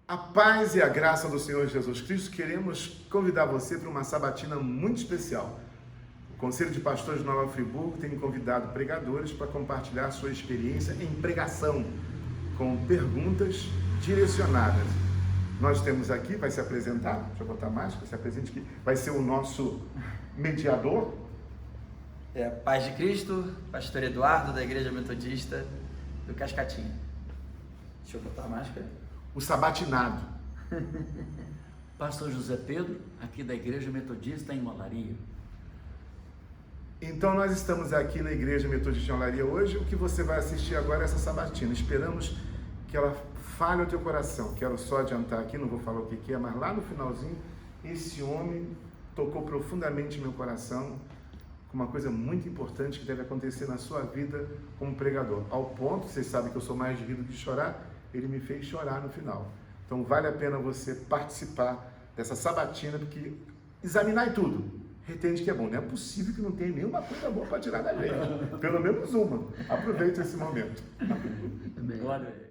A paz e a graça do Senhor Jesus Cristo, queremos convidar você para uma sabatina muito especial. O Conselho de Pastores de Nova Friburgo tem convidado pregadores para compartilhar sua experiência em pregação, com perguntas direcionadas. Nós temos aqui, vai se apresentar, deixa eu botar mais, se apresente aqui, vai ser o nosso mediador. Paz de Cristo, pastor Eduardo, da Igreja Metodista do Cascatinha. Deixa eu botar a máscara. O sabatinado. Pastor José Pedro, aqui da Igreja Metodista em Olaria. Então nós estamos aqui na Igreja Metodista em Olaria hoje. O que você vai assistir agora é essa sabatina. Esperamos que ela fale o teu coração. Quero só adiantar aqui, não vou falar o que é, mas lá no finalzinho, esse homem tocou profundamente meu coração com uma coisa muito importante que deve acontecer na sua vida como pregador. Ao ponto, vocês sabem que eu sou mais de rir do que chorar, ele me fez chorar no final. Então vale a pena você participar dessa sabatina, porque examinar e tudo, retende que é bom. Não é possível que não tenha nenhuma coisa boa para tirar da gente. Pelo menos uma. Aproveita esse momento. Glória.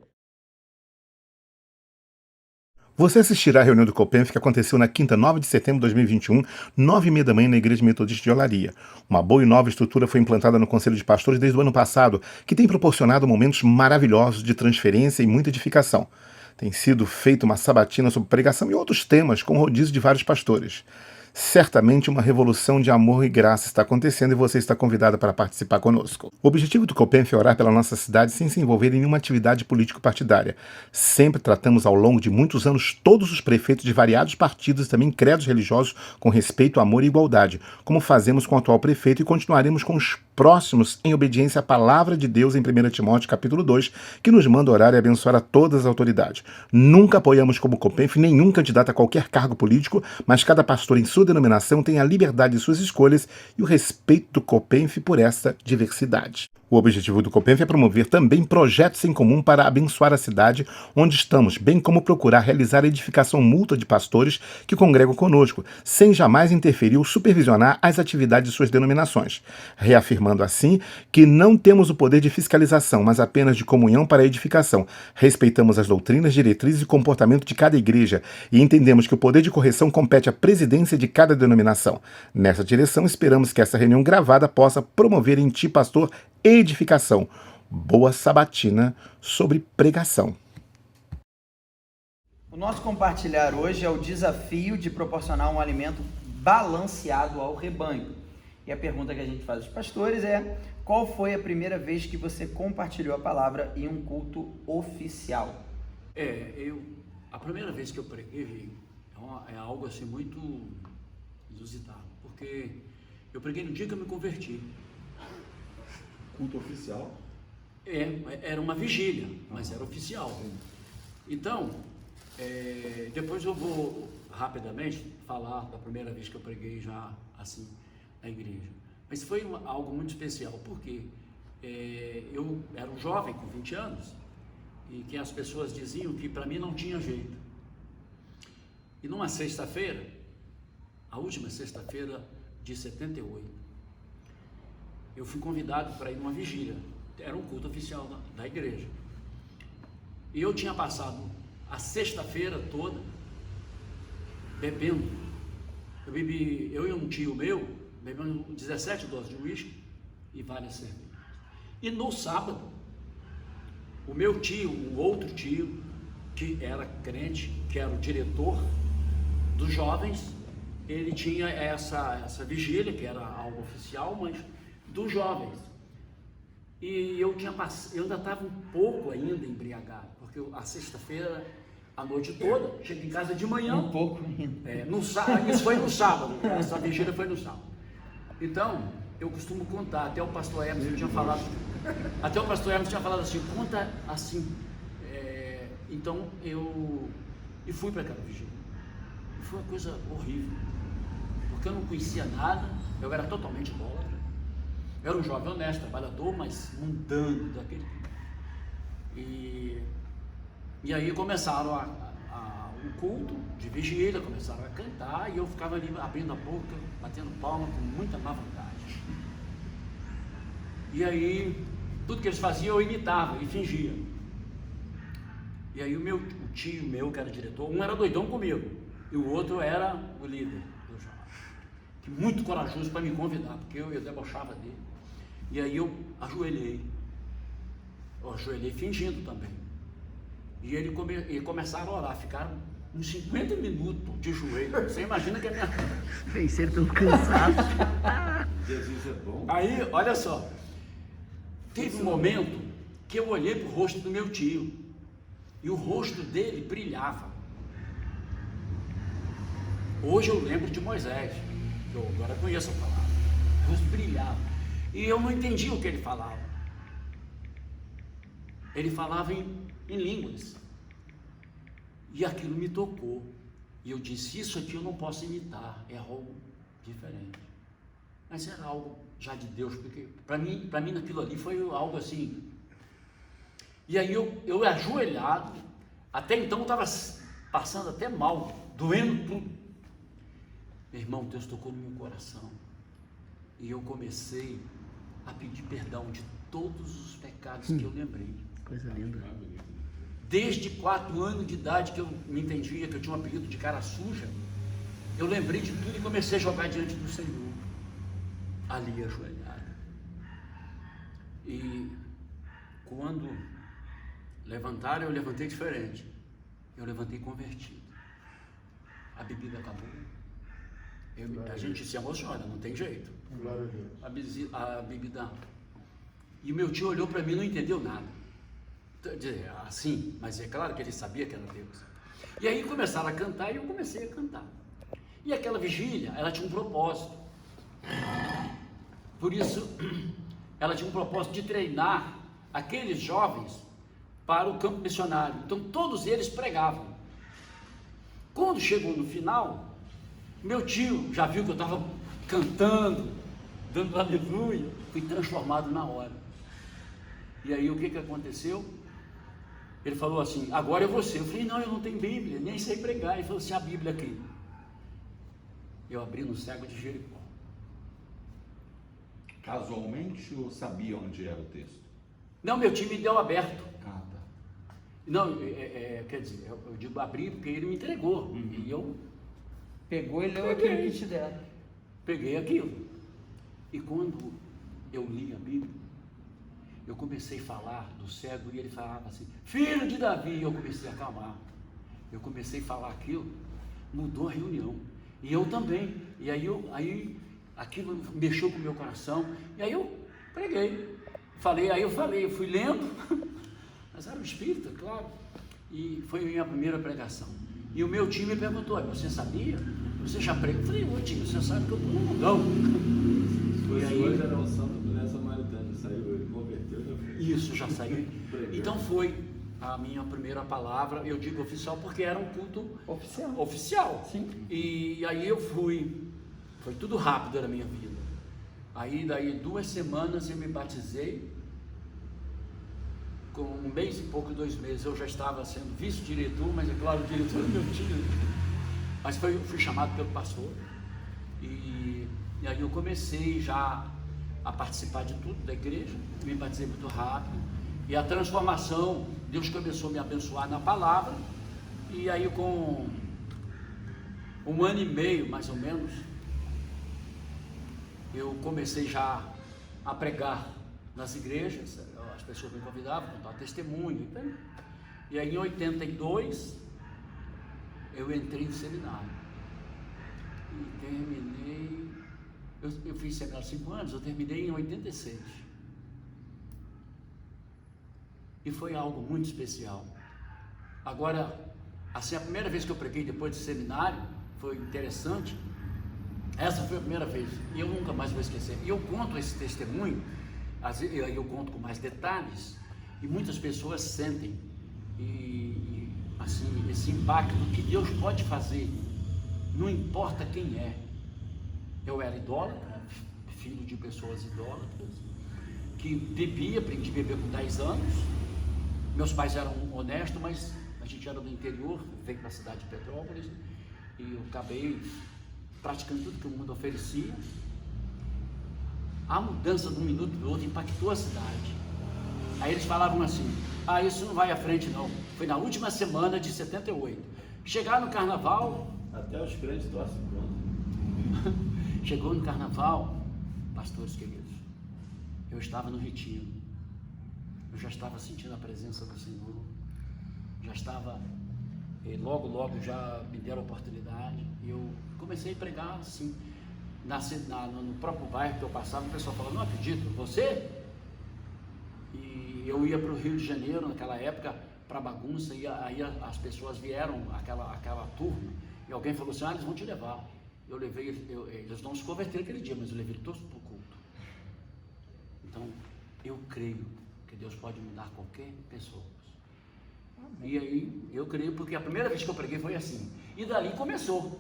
Você assistirá a reunião do COPENF que aconteceu na quinta, 9 de setembro de 2021, 9h30 da manhã na Igreja Metodista de Olaria. Uma boa e nova estrutura foi implantada no Conselho de Pastores desde o ano passado, que tem proporcionado momentos maravilhosos de transferência e muita edificação. Tem sido feita uma sabatina sobre pregação e outros temas com rodízio de vários pastores. Certamente uma revolução de amor e graça está acontecendo e você está convidado para participar conosco. O objetivo do COPENF é orar pela nossa cidade sem se envolver em nenhuma atividade político-partidária. Sempre tratamos ao longo de muitos anos todos os prefeitos de variados partidos e também credos religiosos com respeito, amor e igualdade, como fazemos com o atual prefeito e continuaremos com os próximos em obediência à palavra de Deus em 1 Timóteo capítulo 2, que nos manda orar e abençoar a todas as autoridades. Nunca apoiamos como COPENF nenhum candidato a qualquer cargo político, mas cada pastor em sua denominação tem a liberdade de suas escolhas e o respeito do COPENF por essa diversidade. O objetivo do COPENF é promover também projetos em comum para abençoar a cidade onde estamos, bem como procurar realizar a edificação mútua de pastores que congregam conosco, sem jamais interferir ou supervisionar as atividades de suas denominações, reafirmando assim que não temos o poder de fiscalização, mas apenas de comunhão para a edificação. Respeitamos as doutrinas, diretrizes e comportamento de cada igreja e entendemos que o poder de correção compete à presidência de cada denominação. Nessa direção, esperamos que essa reunião gravada possa promover em ti, pastor, edificação. Boa sabatina sobre pregação. O nosso compartilhar hoje é o desafio de proporcionar um alimento balanceado ao rebanho. E a pergunta que a gente faz aos pastores é: qual foi a primeira vez que você compartilhou a palavra em um culto oficial? A primeira vez que eu preguei é algo assim muito inusitado, porque eu preguei no dia que eu me converti. Culto oficial? Era uma vigília, mas era oficial. Então, depois eu vou rapidamente falar da primeira vez que eu preguei já assim na igreja. Mas foi algo muito especial, porque eu era um jovem com 20 anos e que as pessoas diziam que para mim não tinha jeito. E numa sexta-feira, a última sexta-feira de 78, eu fui convidado para ir numa vigília. Era um culto oficial da igreja. E eu tinha passado a sexta-feira toda bebendo. Eu e um tio meu, bebendo 17 doses de uísque e várias cervejas. E no sábado, o meu tio, um outro tio, que era crente, que era o diretor dos jovens, ele tinha essa vigília, que era algo oficial, mas dos jovens. E eu ainda estava um pouco ainda embriagado, porque a sexta-feira, a noite toda, cheguei em casa de manhã. Um pouco ainda. Isso foi no sábado, essa vigília foi no sábado. Então, eu costumo contar, até o pastor Hermes tinha falado assim, conta assim. Então, eu fui para aquela vigília. Foi uma coisa horrível, porque eu não conhecia nada, eu era totalmente idólatra. Eu era um jovem honesto, trabalhador, mas mundano daquele. E aí começaram um culto de vigília, começaram a cantar e eu ficava ali abrindo a boca, batendo palma com muita má vontade. E aí, tudo que eles faziam eu imitava e fingia. E aí o tio meu, que era diretor, um era doidão comigo, e o outro era o líder do jornal, que muito corajoso para me convidar, porque eu debochava dele. E aí eu ajoelhei fingindo também. E eles começaram a orar, ficaram uns 50 minutos de joelho. Você imagina que a minha... Vencer pelo cansaço. Jesus é bom. Aí, olha só, teve um momento que eu olhei para o rosto do meu tio, e o rosto dele brilhava. Hoje eu lembro de Moisés, que eu agora conheço a palavra. O rosto brilhava. E eu não entendia o que ele falava. Ele falava em línguas. E aquilo me tocou. E eu disse, isso aqui eu não posso imitar, é algo diferente. Mas era algo já de Deus, porque para mim naquilo ali foi algo assim. E aí eu ajoelhado, até então eu estava passando até mal, doendo tudo. Meu irmão, Deus tocou no meu coração. E eu comecei a pedir perdão de todos os pecados que eu lembrei. Coisa linda. Desde 4 anos de idade que eu me entendia que eu tinha um apelido de cara suja, eu lembrei de tudo e comecei a jogar diante do Senhor, ali ajoelhado. E quando levantaram, eu levantei diferente. Eu levantei convertido. A bebida acabou. A gente se emociona, não tem jeito. Glória a Deus. A bebida. E o meu tio olhou para mim e não entendeu nada. Assim, mas é claro que ele sabia que era Deus. E aí começaram a cantar e eu comecei a cantar. E aquela vigília, ela tinha um propósito. Por isso, ela tinha um propósito de treinar aqueles jovens para o campo missionário. Então todos eles pregavam. Quando chegou no final, meu tio já viu que eu estava cantando, dando aleluia, fui transformado na hora. E aí o que aconteceu? Ele falou assim, agora é você. Eu falei, não, eu não tenho Bíblia, nem sei pregar. Ele falou assim, a Bíblia aqui. Eu abri no cego de Jericó. Casualmente ou sabia onde era o texto? Não, meu time deu aberto. Ah, tá. Não, quer dizer, eu digo abrir porque ele me entregou. E eu Pegou e leu aquilo que te deram. peguei aquilo. E quando eu li a Bíblia, eu comecei a falar do cego e ele falava assim, filho de Davi, e eu comecei a acalmar. Eu comecei a falar aquilo, mudou a reunião. E eu também. E aí aquilo mexeu com o meu coração. E aí eu preguei. Eu fui lendo, mas era o Espírito, claro. E foi a minha primeira pregação. E o meu time me perguntou, você sabia? Você já pregou? Eu falei, ô time, você sabe que eu estou no mundão. E aí, hoje era o santo mulher samaritana, saiu, ele converteu e já foi. Isso, já saiu. Então foi a minha primeira palavra, eu digo oficial porque era um culto oficial. Sim. E aí eu fui, foi tudo rápido na minha vida. Aí daí 2 semanas eu me batizei, com 1 mês e pouco, 2 meses eu já estava sendo vice-diretor, mas é claro, o diretor é meu tio. Mas fui chamado pelo pastor e aí eu comecei já a participar de tudo da igreja, me batizei muito rápido e a transformação, Deus começou a me abençoar na palavra e aí com 1 ano e meio mais ou menos, eu comecei já a pregar nas igrejas, as pessoas me convidavam, contar testemunho, e aí em 82 eu entrei no seminário e terminei, eu fiz seminário 5 anos, eu terminei em 86 e foi algo muito especial. Agora, assim, a primeira vez que eu preguei depois do seminário foi interessante. Essa foi a primeira vez e eu nunca mais vou esquecer. E eu conto esse testemunho, eu conto com mais detalhes e muitas pessoas sentem e assim, esse impacto que Deus pode fazer, não importa quem é. Eu era idólatra, filho de pessoas idólatras, que bebia, aprendi a beber com 10 anos. Meus pais eram honestos, mas a gente era do interior, veio para a cidade de Petrópolis e eu acabei praticando tudo que o mundo oferecia. A mudança de um minuto para o outro impactou a cidade. Aí eles falavam assim, Ah, isso não vai à frente não. Foi na última semana de 78. Chegar no carnaval, Até os crentes torcem contra. chegou no carnaval, pastores queridos, eu estava no retiro, eu já estava sentindo a presença do Senhor, já estava, logo já me deram a oportunidade, e eu comecei a pregar assim, no próprio bairro que eu passava, o pessoal falava, não acredito, você? E eu ia para o Rio de Janeiro naquela época, para bagunça, e aí as pessoas vieram, aquela turma, e alguém falou assim, eles vão te levar. Eu levei, eles não se converteram aquele dia, mas eu levei todos para o culto. Então, eu creio que Deus pode mudar qualquer pessoa. E aí, eu creio, porque a primeira vez que eu preguei foi assim, e dali começou.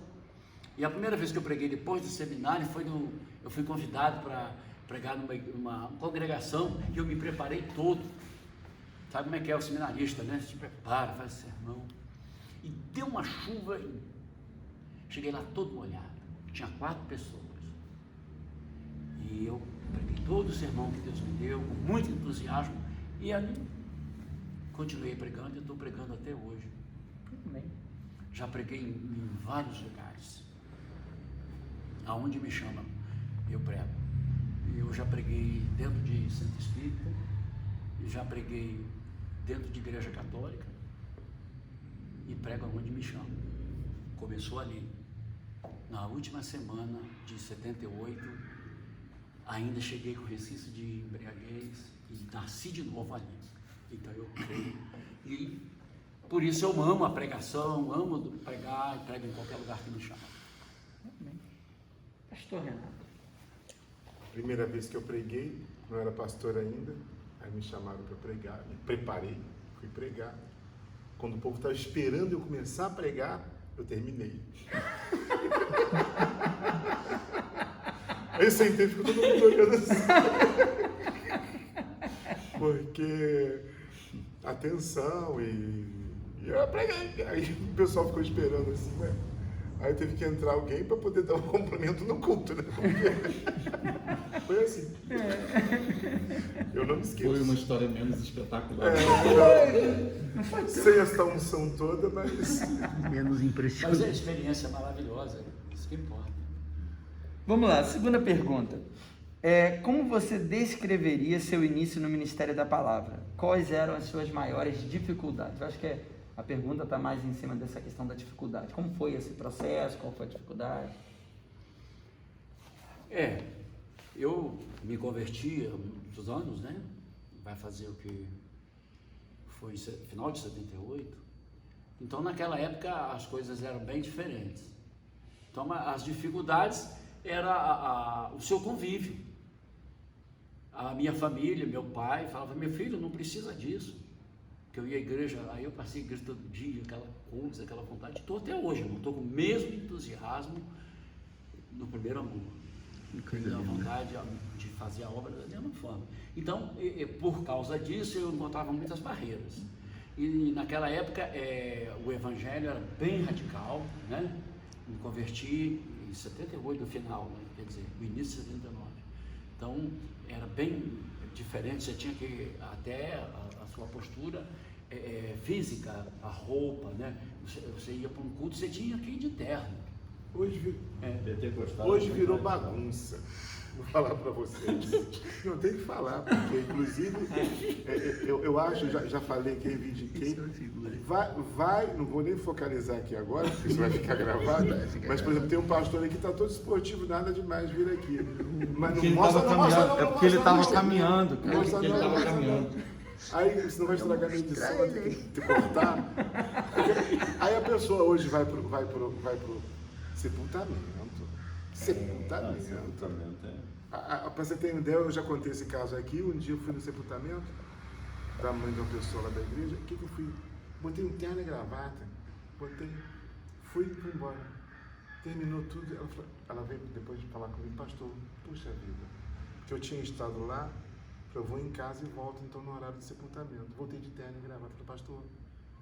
E a primeira vez que eu preguei depois do seminário, eu fui convidado para pregar numa congregação, e eu me preparei todo. Sabe como é que é o seminarista, né? Se prepara, faz sermão. E deu uma chuva, cheguei lá todo molhado. Tinha 4 pessoas. E eu preguei todo o sermão que Deus me deu, com muito entusiasmo. E ali, continuei pregando e estou pregando até hoje. Muito bem. Já preguei em vários lugares. Aonde me chamam, eu prego. Eu já preguei dentro de centro espírita, já preguei dentro de igreja católica e prego aonde me chamam. Começou ali. Na última semana de 78, ainda cheguei com resquício de embriaguez e nasci de novo ali. Então eu creio. E por isso eu amo a pregação, amo pregar e prego em qualquer lugar que me chama. Muito bem. Pastor Renato. Primeira vez que eu preguei, não era pastor ainda, aí me chamaram para pregar, me preparei, fui pregar. Quando o povo estava esperando eu começar a pregar, eu terminei. Aí sentei e ficou todo mundo olhando assim. Porque atenção e eu preguei. Aí o pessoal ficou esperando assim, ué. Aí teve que entrar alguém para poder dar um complemento no culto, né? Foi assim. Eu não me esqueço. Foi uma história menos espetacular. Sem essa unção toda, mas... Menos Mas impressionante. é experiência maravilhosa, isso que importa. Vamos lá, segunda pergunta. Como você descreveria seu início no Ministério da Palavra? Quais eram as suas maiores dificuldades? Eu acho que a pergunta está mais em cima dessa questão da dificuldade. Como foi esse processo? Qual foi a dificuldade? Eu me converti há muitos anos, né? Vai fazer o que foi final de 78. Então, naquela época, as coisas eram bem diferentes. Então, as dificuldades era o seu convívio. A minha família, meu pai, falava, meu filho, não precisa disso. Porque eu ia à igreja, aí eu passei a igreja todo dia, aquela coisa, aquela vontade. Estou até hoje, eu não estou com o mesmo entusiasmo no primeiro amor. A vontade de fazer a obra da mesma forma. Então, por causa disso, eu encontrava muitas barreiras. E naquela época, o evangelho era bem radical, né? Me converti em 78 no final, né? Quer dizer, no início de 79. Então, era bem diferente, você tinha que, até a sua postura física, a roupa, né? Você ia para um culto, você tinha que ir de terno. Hoje virou bagunça. Vou falar para vocês. Não, tem que falar, porque inclusive eu acho, já falei que reivindiquei. Vai, não vou nem focalizar aqui agora, porque isso vai ficar gravado. Mas, por exemplo, tem um pastor aqui que está todo esportivo, nada demais vir aqui. Mas não mostra, não mostra, não. É porque ele estava caminhando. Não mostra, não. Aí, senão vai estragar minha edição, vai ter que cortar. Aí a pessoa hoje vai pro sepultamento. Para você ter uma ideia, eu já contei esse caso aqui. Um dia eu fui no sepultamento da mãe de uma pessoa lá da igreja. O que eu fui? Botei um terno e gravata. Fui embora. Terminou tudo. Ela veio depois de falar comigo, pastor, puxa vida, que eu tinha estado lá, eu vou em casa e volto então no horário do sepultamento. Voltei de terno e gravata. Falei, pastor,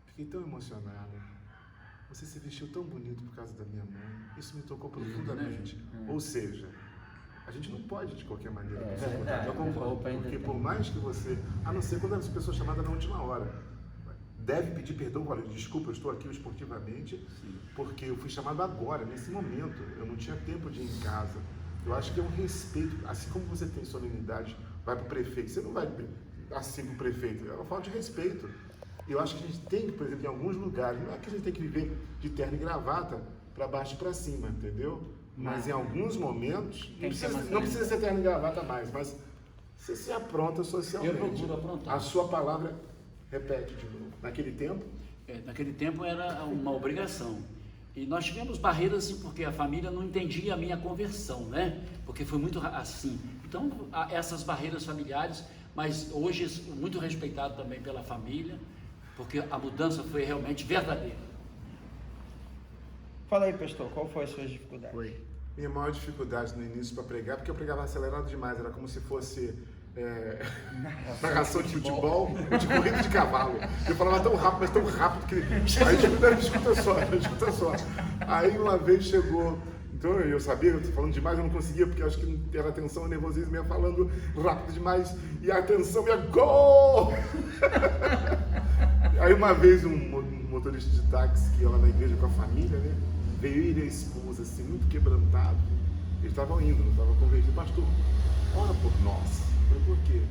fiquei tão emocionado. Você se vestiu tão bonito por causa da minha mãe. Isso me tocou profundamente. Ou seja, a gente não pode de qualquer maneira. Eu concordo. Porque por mais que você, a não ser quando as pessoas chamadas na última hora, deve pedir perdão, olha, desculpa, eu estou aqui esportivamente, porque eu fui chamado agora, nesse momento, eu não tinha tempo de ir em casa. Eu acho que é um respeito, assim como você tem solenidade, vai para o prefeito, você não vai assim para o prefeito, é uma falta de respeito. Eu acho que a gente tem que, por exemplo, em alguns lugares, não é que a gente tem que viver de terno e gravata para baixo e para cima, entendeu? Mas em alguns momentos, não precisa ser terno e gravata mais, mas você se apronta socialmente. Eu procuro aprontar. A sua palavra, repete de novo, naquele tempo? Naquele tempo era uma obrigação. E nós tivemos barreiras assim, porque a família não entendia a minha conversão, né? Porque foi muito assim. Então, essas barreiras familiares, mas hoje muito respeitado também pela família, porque a mudança foi realmente verdadeira. Fala aí, pastor, qual foi a sua dificuldade? Minha maior dificuldade no início para pregar, porque eu pregava acelerado demais, era como se fosse narração de futebol ou de corrida de cavalo. Eu falava tão rápido, mas tão rápido que... Aí escuta só. Aí uma vez chegou... Então eu sabia, eu tô falando demais, eu não conseguia, porque eu acho que era atenção, nervosismo, ia falando rápido demais, e a atenção ia gol! Aí uma vez um motorista de táxi que ia lá na igreja com a família, né? Veio ele e a esposa, assim, muito quebrantado. Eles estavam indo, não estavam conversando. Pastor, ora por nós. Eu falei, por quê?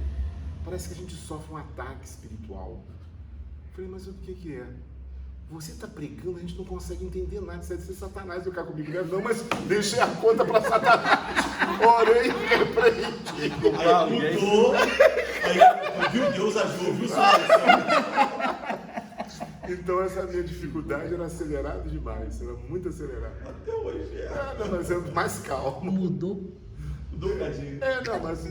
Parece que a gente sofre um ataque espiritual. Eu falei, mas o que é? Você está pregando, a gente não consegue entender nada. Isso é de ser Satanás. Eu quero comigo, né? Não, mas deixei a conta para Satanás. Orei e repreendi. Aí mudou. Aí, viu? Deus ajuda, viu? Então essa minha dificuldade era acelerada demais. Era muito acelerado. Até hoje Não, mas é mais calmo. Mudou. Mudou um cadinho.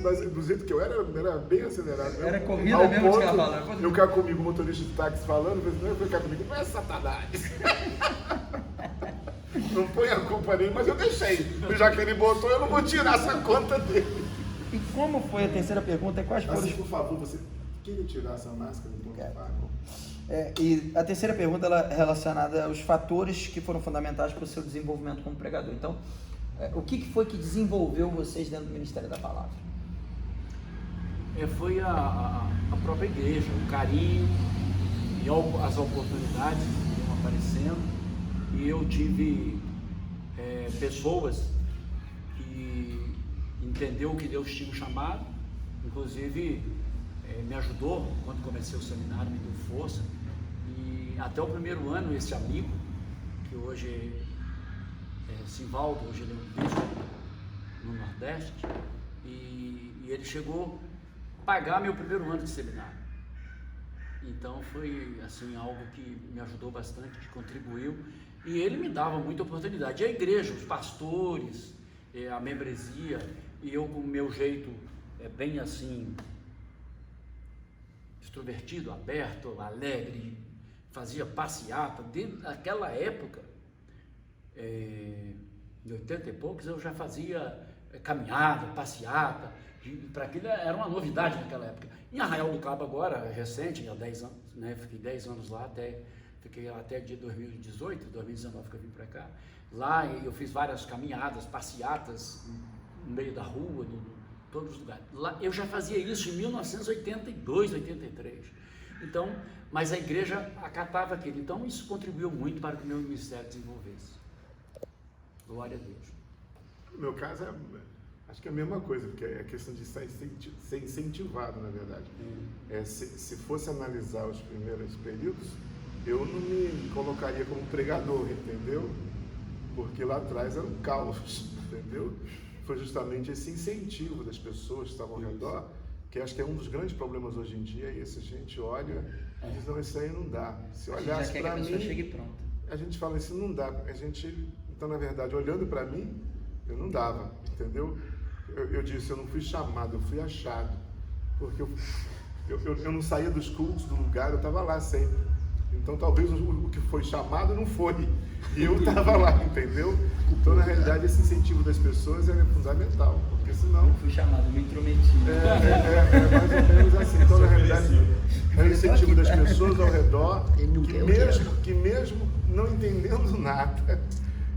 Mas do jeito que eu era bem acelerado. Era corrida Ao mesmo de ponto, cavalo. Eu quero comigo, o motorista de táxi falando, eu falei, quero comigo, não é Satanás. Não põe a culpa nele, mas eu deixei. Já que ele botou, eu não vou tirar essa conta dele. E como foi a terceira pergunta? Quais foram Assim, por favor, você queria tirar essa máscara do ponto pago? E a terceira pergunta ela é relacionada aos fatores que foram fundamentais para o seu desenvolvimento como pregador. Então, o que foi que desenvolveu vocês dentro do Ministério da Palavra? Foi a própria igreja, o carinho e as oportunidades que iam aparecendo. E eu tive pessoas que entenderam que Deus tinha um chamado, inclusive me ajudou quando comecei o seminário, me deu força. E até o primeiro ano, esse amigo, que hoje é Simvaldo, hoje ele é um bispo no Nordeste, e ele chegou a pagar meu primeiro ano de seminário. Então foi assim algo que me ajudou bastante, que contribuiu, e ele me dava muita oportunidade. E a igreja, os pastores, a membresia, e eu com o meu jeito bem assim, extrovertido, aberto, alegre, fazia passeata. Desde aquela época, em 80 e poucos, eu já fazia caminhada, passeata. Para aquilo era uma novidade naquela época. Em Arraial do Cabo agora, recente, há 10 anos, né? Fiquei 10 anos lá, fiquei até de 2018, 2019 que eu vim para cá. Lá eu fiz várias caminhadas, passeatas, no meio da rua, todos os lugares. Lá, eu já fazia isso em 1982, 83. Então, mas a igreja acatava aquilo. Então isso contribuiu muito para que o meu ministério desenvolvesse. Glória a Deus. No meu caso, acho que é a mesma coisa, porque é questão de ser incentivado, na verdade. Se fosse analisar os primeiros períodos, eu não me colocaria como pregador, entendeu? Porque lá atrás era um caos, entendeu? Foi justamente esse incentivo das pessoas que estavam ao redor, que acho que é um dos grandes problemas hoje em dia, e se a gente olha e diz, não, isso aí não dá. Se olhasse para mim, chegue pronta. A gente fala assim, não dá. Então, na verdade, olhando para mim, eu não dava, entendeu? Eu disse, eu não fui chamado, eu fui achado, porque eu não saía dos cultos do lugar, eu estava lá sempre. Então talvez o que foi chamado não foi, e eu estava lá, entendeu? Então na realidade esse incentivo das pessoas é fundamental, porque senão... Não fui chamado, me intrometi. Mais ou menos assim. Então na realidade é o incentivo das pessoas ao redor, que mesmo não entendendo nada,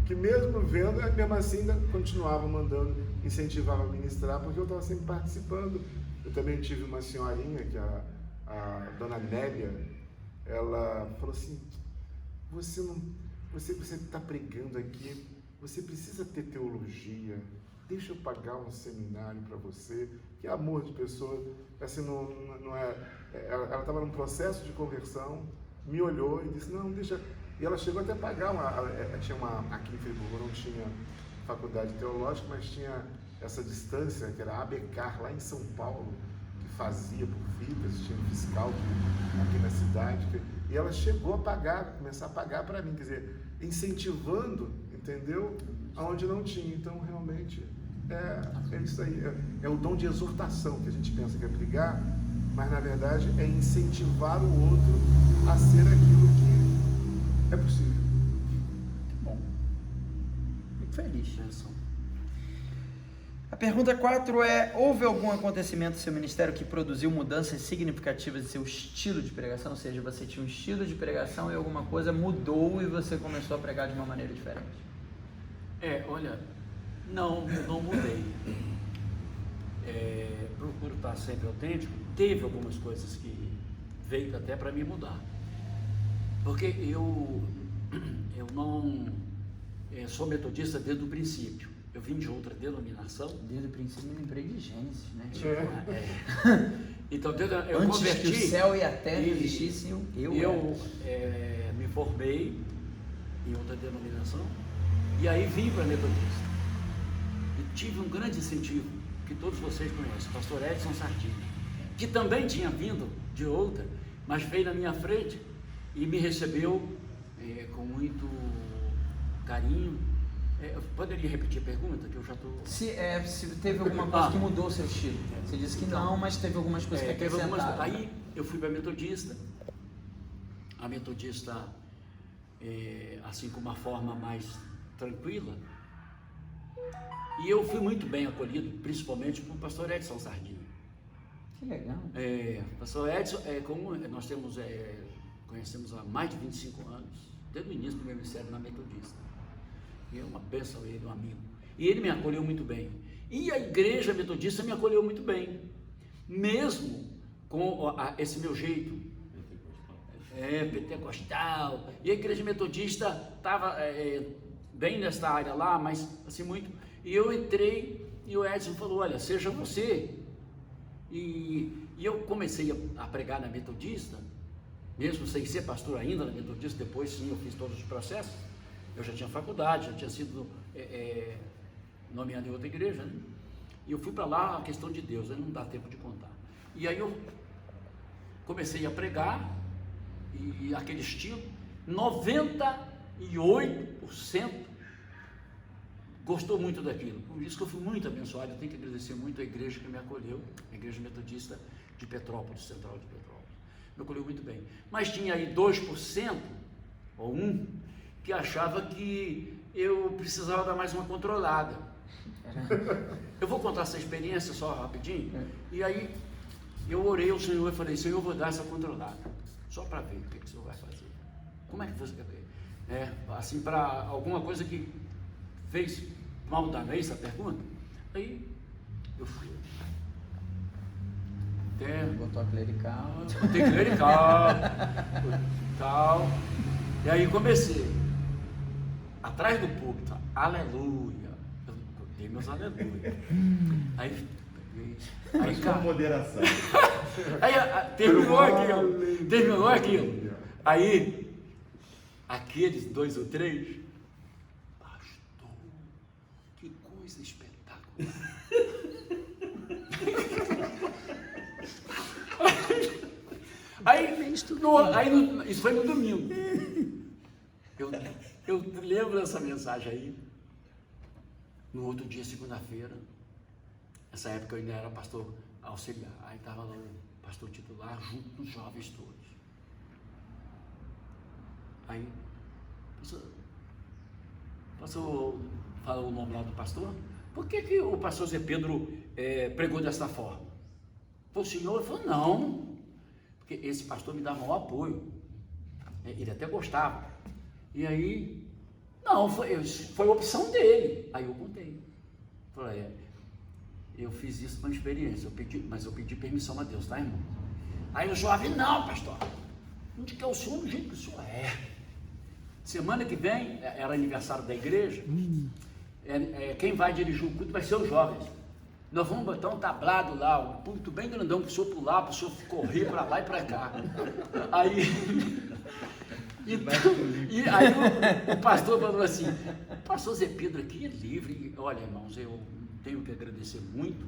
que mesmo vendo, mesmo assim ainda continuavam mandando incentivava a ministrar, porque eu estava sempre participando. Eu também tive uma senhorinha, que a dona Nélia, ela falou assim, você está pregando aqui, você precisa ter teologia, deixa eu pagar um seminário para você, que amor de pessoa, assim, não é, ela estava num processo de conversão, me olhou e disse, não, deixa, e ela chegou até a pagar aqui em Friburgo não tinha faculdade teológica, mas tinha essa distância, que era a ABECAR, lá em São Paulo, que fazia por fitas, tinha um fiscal aqui na cidade, e ela chegou a pagar, começar a pagar para mim, quer dizer, incentivando, entendeu? Aonde não tinha. Então, realmente, é isso aí. É o dom de exortação, que a gente pensa que é brigar, mas, na verdade, é incentivar o outro a ser aquilo que é possível. Bom, fico feliz. A pergunta 4 é: houve algum acontecimento do seu ministério que produziu mudanças significativas em seu estilo de pregação? Ou seja, você tinha um estilo de pregação e alguma coisa mudou e você começou a pregar de uma maneira diferente? Olha, não, eu não mudei. Procuro estar sempre autêntico. Teve algumas coisas que veio até para me mudar. Porque eu não sou metodista desde o princípio. Eu vim de outra denominação. Desde o princípio me lembrei de Gênesis, né? Então, eu antes converti, que o céu e a terra existissem, eu me formei em outra denominação e aí vim para a metodista. E tive um grande incentivo, que todos vocês conhecem, o pastor Edson Sardini, que também tinha vindo de outra, mas veio na minha frente e me recebeu com muito carinho. Poderia repetir a pergunta, que eu já estou... Se teve alguma coisa que mudou o seu estilo. Você disse que não, mas teve algumas coisas que acrescentaram. Aí eu fui para a metodista. A metodista, assim, com uma forma mais tranquila. E eu fui muito bem acolhido, principalmente por o pastor Edson Sardini. Que legal. O pastor Edson, como nós conhecemos há mais de 25 anos, desde o início do meu ministério na metodista. E é uma bênção ele, um amigo. E ele me acolheu muito bem. E a igreja metodista me acolheu muito bem. Mesmo com esse meu jeito pentecostal. E a igreja metodista estava bem nesta área lá, mas assim muito. E eu entrei e o Edson falou, olha, seja você. E eu comecei a pregar na metodista, mesmo sem ser pastor ainda na metodista, depois sim eu fiz todos os processos. Eu já tinha faculdade, já tinha sido nomeado em outra igreja, né? E eu fui para lá, a questão de Deus, aí não dá tempo de contar. E aí eu comecei a pregar, e aquele estilo, 98% gostou muito daquilo. Por isso que eu fui muito abençoado. Eu tenho que agradecer muito a igreja que me acolheu, a igreja metodista de Petrópolis, central de Petrópolis. Me acolheu muito bem. Mas tinha aí 2%, ou 1%, que achava que eu precisava dar mais uma controlada. Eu vou contar essa experiência só rapidinho. E aí eu orei ao Senhor e falei, Senhor, eu vou dar essa controlada, só para ver o que o Senhor vai fazer. Como é que você quer ver? Assim, para alguma coisa que fez mal dar, não é isso a pergunta? Aí eu fui. Botou a clerical. Botei clerical, tal. E aí comecei. Atrás do púlpito, aleluia. Eu dei meus aleluia. Aí com moderação. Aí terminou aquilo. Aí, aqueles 2 ou 3, pastor, que coisa espetacular. Isso foi no domingo. Eu lembro dessa mensagem aí. No outro dia, segunda-feira, nessa época eu ainda era pastor auxiliar, aí estava lá o pastor titular junto com os jovens todos. Aí, pastor fala o nome lá do pastor. Por que o pastor Zé Pedro pregou dessa forma? Foi o senhor? Ele falou, não, porque esse pastor me dá maior apoio. Ele até gostava. E aí, não, foi opção dele. Aí eu contei. Falei, eu fiz isso para uma experiência, mas eu pedi permissão a Deus, tá, irmão? Aí o jovem, não, pastor, onde que eu sou do jeito que o senhor é? Semana que vem, era aniversário da igreja, quem vai dirigir o culto vai ser os jovens. Nós vamos botar um tablado lá, um púlpito bem grandão, para o senhor pular, para o senhor correr para lá e para cá. Aí, o pastor falou assim, pastor Zé Pedro aqui é livre. Olha, irmãos, eu tenho que agradecer muito.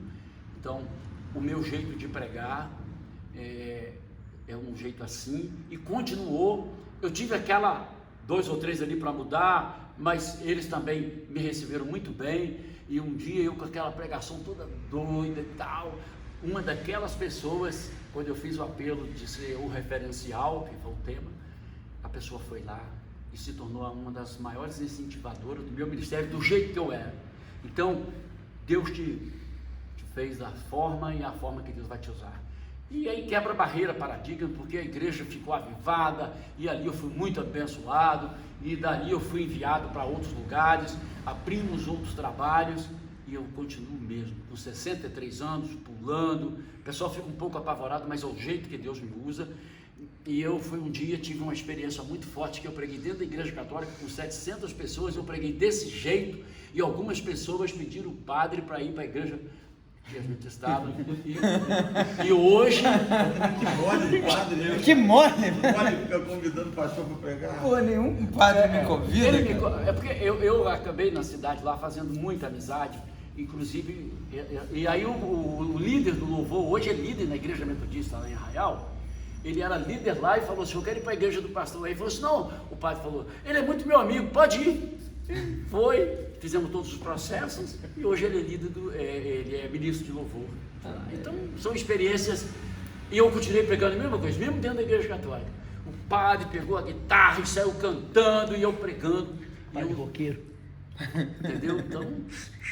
Então, o meu jeito de pregar é um jeito assim, e continuou. Eu tive aquela 2 ou 3 ali para mudar, mas eles também me receberam muito bem. E um dia eu com aquela pregação toda doida e tal, uma daquelas pessoas, quando eu fiz o apelo de ser o referencial, que foi o tema, a pessoa foi lá e se tornou uma das maiores incentivadoras do meu ministério, do jeito que eu era. Então, Deus te fez da forma e a forma que Deus vai te usar. E aí quebra a barreira, paradigma, porque a igreja ficou avivada, e ali eu fui muito abençoado, e dali eu fui enviado para outros lugares, abrimos outros trabalhos, e eu continuo mesmo, com 63 anos, pulando. O pessoal fica um pouco apavorado, mas é o jeito que Deus me usa. E eu tive uma experiência muito forte, que eu preguei dentro da igreja católica com 700 pessoas, eu preguei desse jeito, e algumas pessoas pediram o padre para ir para a igreja que a gente estava, e hoje... Que mole, padre, né? Que mole! Pode ficar convidando o pastor para pregar. Pô, nenhum padre me convida. É porque eu acabei na cidade lá fazendo muita amizade, inclusive, e aí o líder do louvor, hoje é líder na igreja metodista lá em Arraial, ele era líder lá e falou assim, eu quero ir para a igreja do pastor. Aí ele falou assim, não, o padre falou, ele é muito meu amigo, pode ir. Foi, fizemos todos os processos, e hoje ele é líder ele é ministro de louvor. Então, são experiências, e eu continuei pregando a mesma coisa, mesmo dentro da igreja católica. O padre pegou a guitarra e saiu cantando, e eu pregando. Padre roqueiro. Entendeu? Então...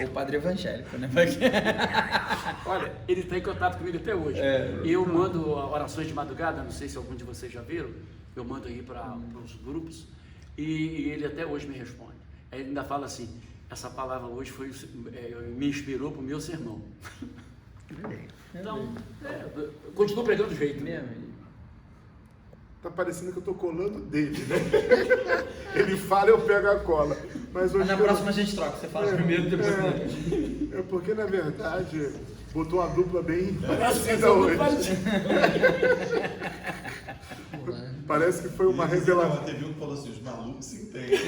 Ou padre evangélico, né? Olha, ele está em contato comigo até hoje. Eu mando orações de madrugada, não sei se algum de vocês já viram, eu mando aí para os grupos, e ele até hoje me responde. Aí ele ainda fala assim, essa palavra hoje me inspirou para o meu sermão. Então, eu continuo pregando do jeito. Tá parecendo que eu tô colando dele, né? Ele fala, eu pego a cola. Mas hoje na próxima a gente troca, você fala primeiro, depois é porque, na verdade, botou uma dupla bem parecida hoje. Parece que foi uma revelação. Teve um que falou assim, os malucos se entendem.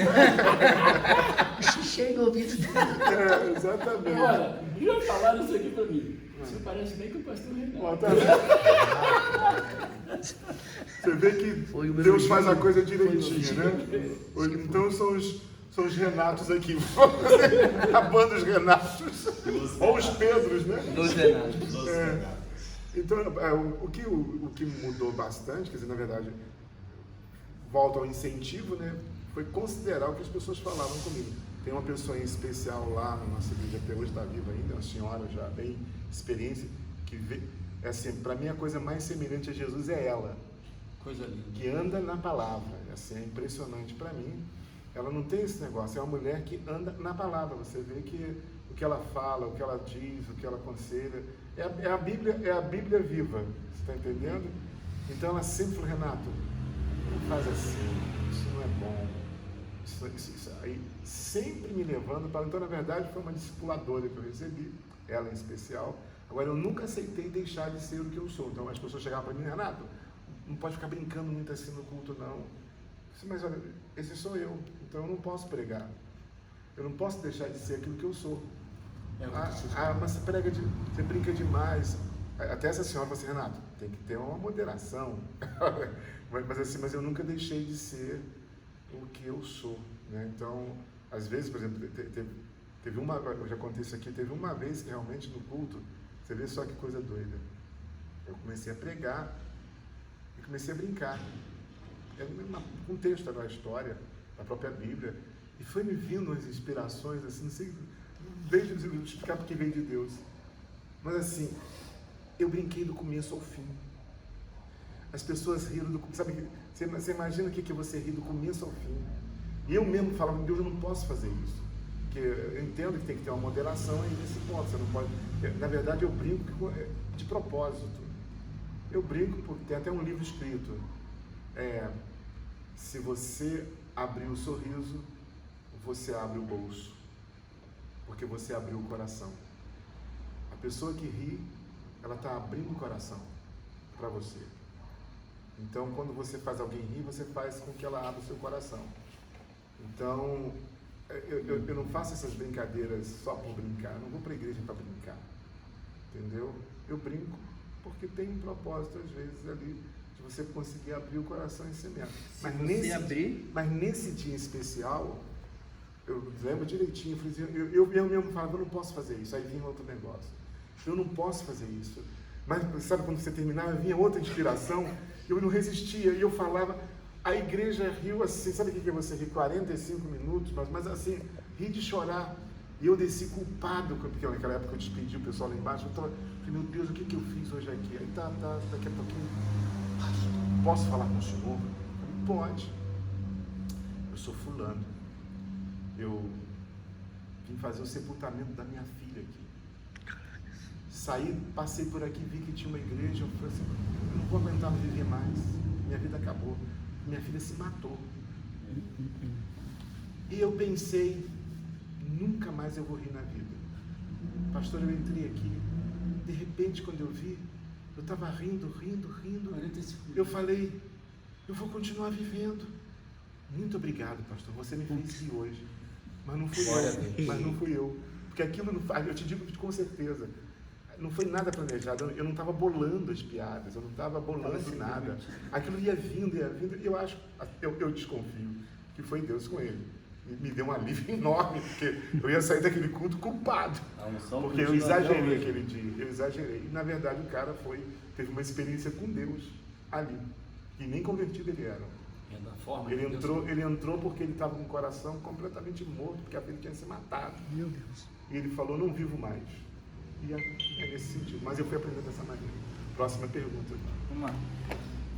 Xixi no ouvido dele. Exatamente. Olha, já falaram isso aqui para mim. Você parece bem com o pastor Renato. Você vê que Deus faz a coisa direitinho, né? Então são os Renatos aqui. A banda dos Renatos. Ou os Pedros, né? Dos Renatos. Então, o que mudou bastante, quer dizer, na verdade, volta ao incentivo, né? Foi considerar o que as pessoas falavam comigo. Tem uma pessoa em especial lá na nossa igreja, até hoje está viva ainda, uma senhora já bem experiência, que vê, assim, para mim a coisa mais semelhante a Jesus é ela. Coisa linda. Que anda na palavra, assim, é impressionante para mim. Ela não tem esse negócio, é uma mulher que anda na palavra. Você vê que o que ela fala, o que ela diz, o que ela aconselha, é a Bíblia viva, você está entendendo? Então ela sempre falou, Renato, não faz assim, isso não é bom, isso aí, sempre me levando para... Então, na verdade, foi uma discipuladora que eu recebi, ela em especial. Agora, eu nunca aceitei deixar de ser o que eu sou. Então, as pessoas chegavam para mim, Renato, não pode ficar brincando muito assim no culto, não. Mas olha, esse sou eu, então eu não posso pregar. Eu não posso deixar de ser aquilo que eu sou. Mas você brinca demais. Até essa senhora falou assim, Renato, tem que ter uma moderação. mas eu nunca deixei de ser o que eu sou, né? Então, às vezes, por exemplo, teve uma, eu já contei isso aqui, teve uma vez que realmente no culto, você vê só que coisa doida. Eu comecei a pregar e comecei a brincar. Era um texto da história, da própria Bíblia, e foi me vindo as inspirações, assim, não sei, vejo explicar porque veio de Deus. Mas assim, eu brinquei do começo ao fim. As pessoas riram do começo, sabe? Você imagina o que é você rir do começo ao fim. E eu mesmo falava, Deus, eu não posso fazer isso. Porque eu entendo que tem que ter uma moderação aí nesse ponto. Você não pode. Na verdade, eu brinco de propósito. Eu brinco porque tem até um livro escrito. Se você abrir o sorriso, você abre o bolso. Porque você abriu o coração. A pessoa que ri, ela está abrindo o coração para você. Então, quando você faz alguém rir, você faz com que ela abra o seu coração. Então, eu não faço essas brincadeiras só por brincar. Eu não vou para a igreja para brincar. Entendeu? Eu brinco porque tem um propósito, às vezes, ali, de você conseguir abrir o coração em si mesmo. Mas nesse dia especial, eu lembro direitinho, eu mesmo falava, eu não posso fazer isso. Aí vinha outro negócio. Eu não posso fazer isso. Mas sabe quando você terminava, vinha outra inspiração, eu não resistia, e eu falava, a igreja riu assim, sabe o que é você rir 45 minutos, mas assim, ri de chorar. E eu desci culpado, porque naquela época eu despedi o pessoal lá embaixo, eu falei, meu Deus, o que eu fiz hoje aqui? Aí daqui a pouquinho, posso falar com o senhor? Pode. Eu sou fulano. Eu vim fazer o sepultamento da minha filha aqui. Saí, passei por aqui, vi que tinha uma igreja, eu falei assim, eu não vou aguentar viver mais, minha vida acabou, minha filha se matou. E eu pensei, nunca mais eu vou rir na vida. Pastor, eu entrei aqui, de repente quando eu vi, eu estava rindo, eu falei, eu vou continuar vivendo. Muito obrigado, pastor, você me fez rir hoje, mas não fui eu, porque aquilo não faz, eu te digo com certeza, não foi nada planejado, eu não estava bolando as piadas, eu não estava bolando nada. Aquilo ia vindo, eu desconfio que foi Deus com ele. Me deu um alívio enorme, porque eu ia sair daquele culto culpado. Porque eu exagerei aquele dia, E na verdade o cara teve uma experiência com Deus ali, e nem convertido ele era. Ele entrou porque ele estava com o coração completamente morto, porque a filha tinha se matado. Meu Deus. E ele falou, não vivo mais. E é nesse sentido. Mas eu fui aprendendo dessa maneira. Próxima pergunta. Vamos lá.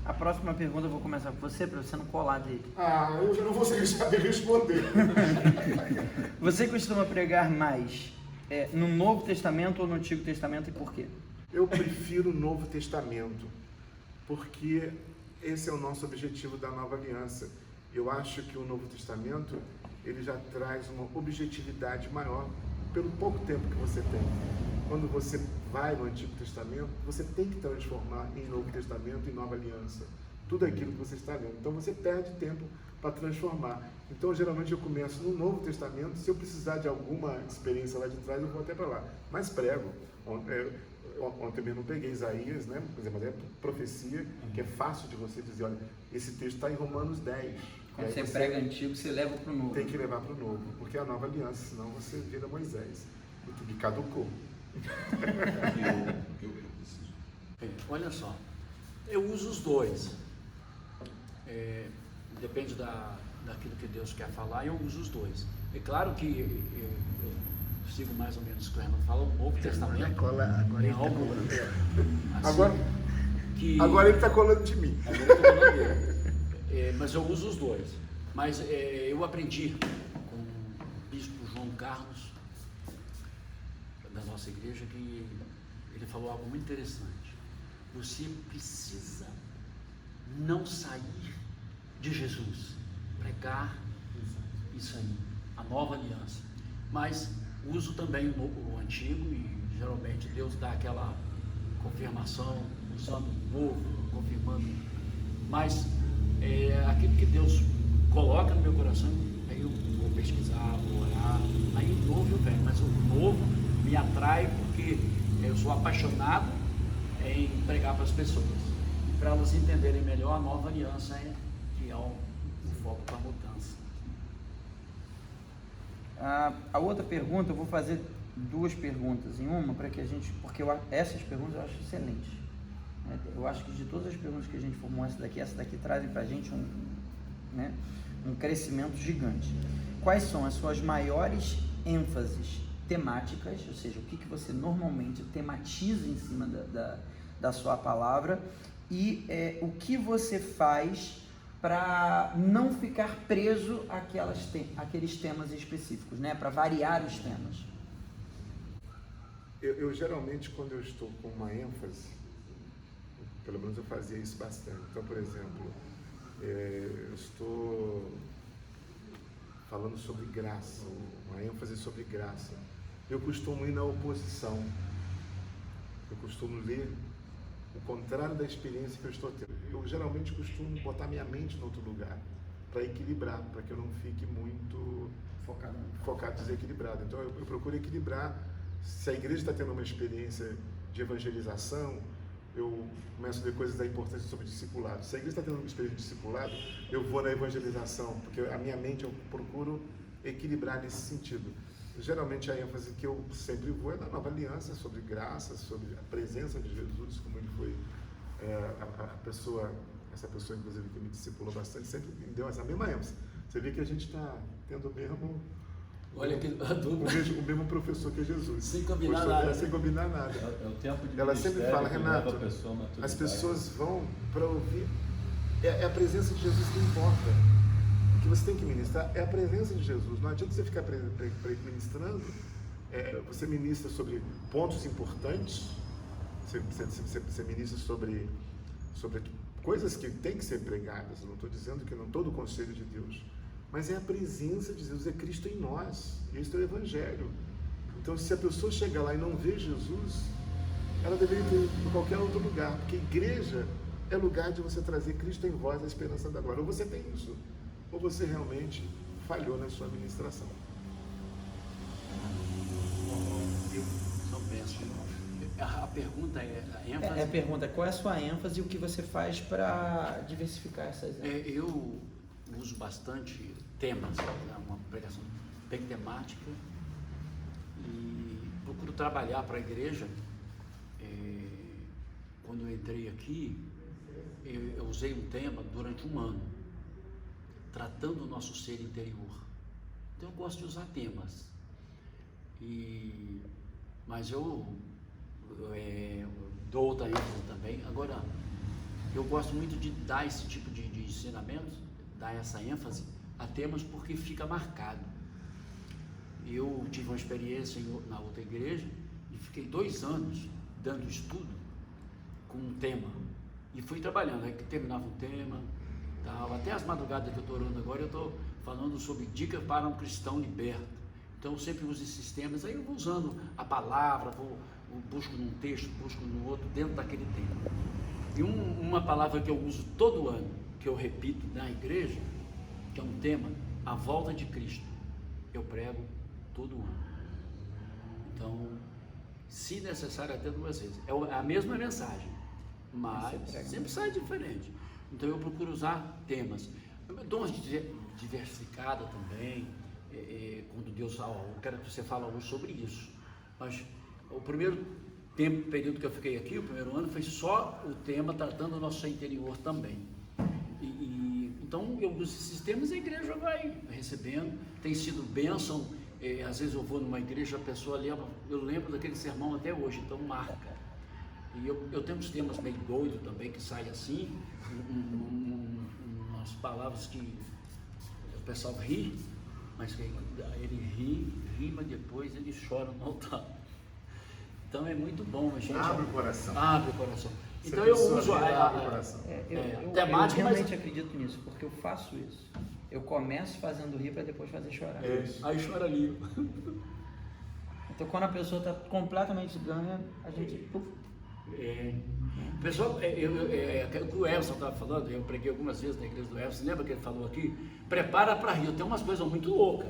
A próxima pergunta eu vou começar com você, para você não colar dele. Eu já não vou saber responder. Você costuma pregar mais no Novo Testamento ou no Antigo Testamento e por quê? Eu prefiro o Novo Testamento, porque esse é o nosso objetivo da Nova Aliança. Eu acho que o Novo Testamento, ele já traz uma objetividade maior pelo pouco tempo que você tem. Quando você vai no Antigo Testamento, você tem que transformar em Novo Testamento, em Nova Aliança, tudo aquilo que você está lendo. Então você perde tempo para transformar. Então geralmente eu começo no Novo Testamento, se eu precisar de alguma experiência lá de trás, eu vou até para lá. Mas prego. Ontem mesmo eu peguei Isaías, né? Por exemplo, é profecia, que é fácil de você dizer, olha, esse texto está em Romanos 10. Quando você prega antigo, você leva para o novo. Tem que levar para o novo, porque é a Nova Aliança, senão você vira Moisés. E caducou. Olha só, eu uso os dois. Depende daquilo que Deus quer falar, eu uso os dois. É claro que eu sigo mais ou menos o que o Renan fala, o Novo Testamento. Agora ele está colando. Agora ele está colando de mim. Agora eu estou colando dele. Mas eu uso os dois. Mas eu aprendi com o bispo João Carlos, da nossa igreja, que ele falou algo muito interessante. Você precisa não sair de Jesus, pregar isso aí, a nova aliança. Mas uso também o antigo, e geralmente Deus dá aquela confirmação, usando o novo, confirmando. Mas aquilo que Deus coloca no meu coração, aí eu vou pesquisar, vou orar, aí o novo eu venho, mas o novo me atrai porque eu sou apaixonado em pregar para as pessoas, para elas entenderem melhor a nova aliança, que é o foco para a mudança. A outra pergunta, eu vou fazer duas perguntas em uma, para que a gente, porque essas perguntas eu acho excelentes. Eu acho que de todas as perguntas que a gente formou, essa daqui trazem para a gente um crescimento gigante. Quais são as suas maiores ênfases temáticas, ou seja, o que você normalmente tematiza em cima da sua palavra, e o que você faz para não ficar preso àqueles temas específicos, né? Para variar os temas? Eu geralmente, quando eu estou com uma ênfase, pelo menos eu fazia isso bastante. Então, por exemplo, eu estou falando sobre graça, uma ênfase sobre graça. Eu costumo ir na oposição. Eu costumo ler o contrário da experiência que eu estou tendo. Eu geralmente costumo botar minha mente em outro lugar, para equilibrar, para que eu não fique muito focado, desequilibrado. Então eu procuro equilibrar. Se a igreja está tendo uma experiência de evangelização, eu começo a ver coisas da importância sobre discipulado. Se a igreja está tendo uma experiência de discipulado, eu vou na evangelização, porque a minha mente eu procuro equilibrar nesse sentido. Geralmente a ênfase que eu sempre vou é na nova aliança, sobre graça, sobre a presença de Jesus, como ele foi essa pessoa inclusive que me discipulou bastante, sempre me deu essa mesma ênfase. Você vê que a gente está tendo o mesmo... Olha que o mesmo professor que é Jesus. Sem combinar nada. Sem combinar nada. É o tempo de Ela sempre fala, que Renato, leva a pessoa à maturidade. as pessoas vão para ouvir, é a presença de Jesus que importa. O que você tem que ministrar é a presença de Jesus. Não adianta você ficar ministrando, você ministra sobre pontos importantes, você ministra sobre coisas que têm que ser pregadas. Não estou dizendo que não todo o conselho de Deus, mas é a presença de Jesus, é Cristo em nós, Cristo é o Evangelho. Então, se a pessoa chegar lá e não vê Jesus, ela deveria ter em qualquer outro lugar, porque igreja é lugar de você trazer Cristo em vós, a esperança da glória. Ou você tem isso, ou você realmente falhou na sua administração. Eu só penso, a pergunta é, a ênfase... A pergunta é: qual é a sua ênfase e o que você faz para diversificar essas ênfases? Eu uso bastante temas, uma pregação bem temática, e procuro trabalhar para a igreja. Quando eu entrei aqui, eu usei um tema durante um ano, tratando o nosso ser interior. Então eu gosto de usar temas, mas eu dou outra ênfase também. Agora, eu gosto muito de dar esse tipo de ensinamento, dar essa ênfase a temas, porque fica marcado. Eu tive uma experiência na outra igreja e fiquei 2 anos dando estudo com um tema e fui trabalhando, aí que terminava um tema, tal. Até as madrugadas que eu estou orando agora, eu estou falando sobre dicas para um cristão liberto. Então eu sempre uso esses temas, aí eu vou usando a palavra, busco num texto, busco no outro, dentro daquele tema. E uma palavra que eu uso todo ano, que eu repito na igreja, que é um tema, a volta de Cristo, eu prego todo ano. Então, se necessário, até 2 vezes. É a mesma mensagem, mas sempre sai diferente. Então eu procuro usar temas. Eu dou uma diversificada também, quando Deus fala, eu quero que você fale hoje sobre isso. Mas o primeiro período que eu fiquei aqui, o primeiro ano, foi só o tema tratando o nosso interior também. Então eu uso esses temas e a igreja vai recebendo, tem sido bênção. Às vezes eu vou numa igreja, a pessoa lembra, eu lembro daquele sermão até hoje, então marca. E eu tenho uns temas meio doidos também, que saem assim, umas palavras que o pessoal ri, mas que ele ri, mas depois ele chora no altar. Então é muito bom a gente... Abre o coração. Abre o coração. Se então a eu pessoa uso abre o coração. Eu temática, realmente acredito nisso, porque eu faço isso. Eu começo fazendo rir para depois fazer chorar. Aí chora ali. Então quando a pessoa está completamente ganha, a gente... Pessoal, o que o Everson estava falando, eu preguei algumas vezes na igreja do Everson, lembra que ele falou aqui? Prepara para rir, tem umas coisas muito loucas.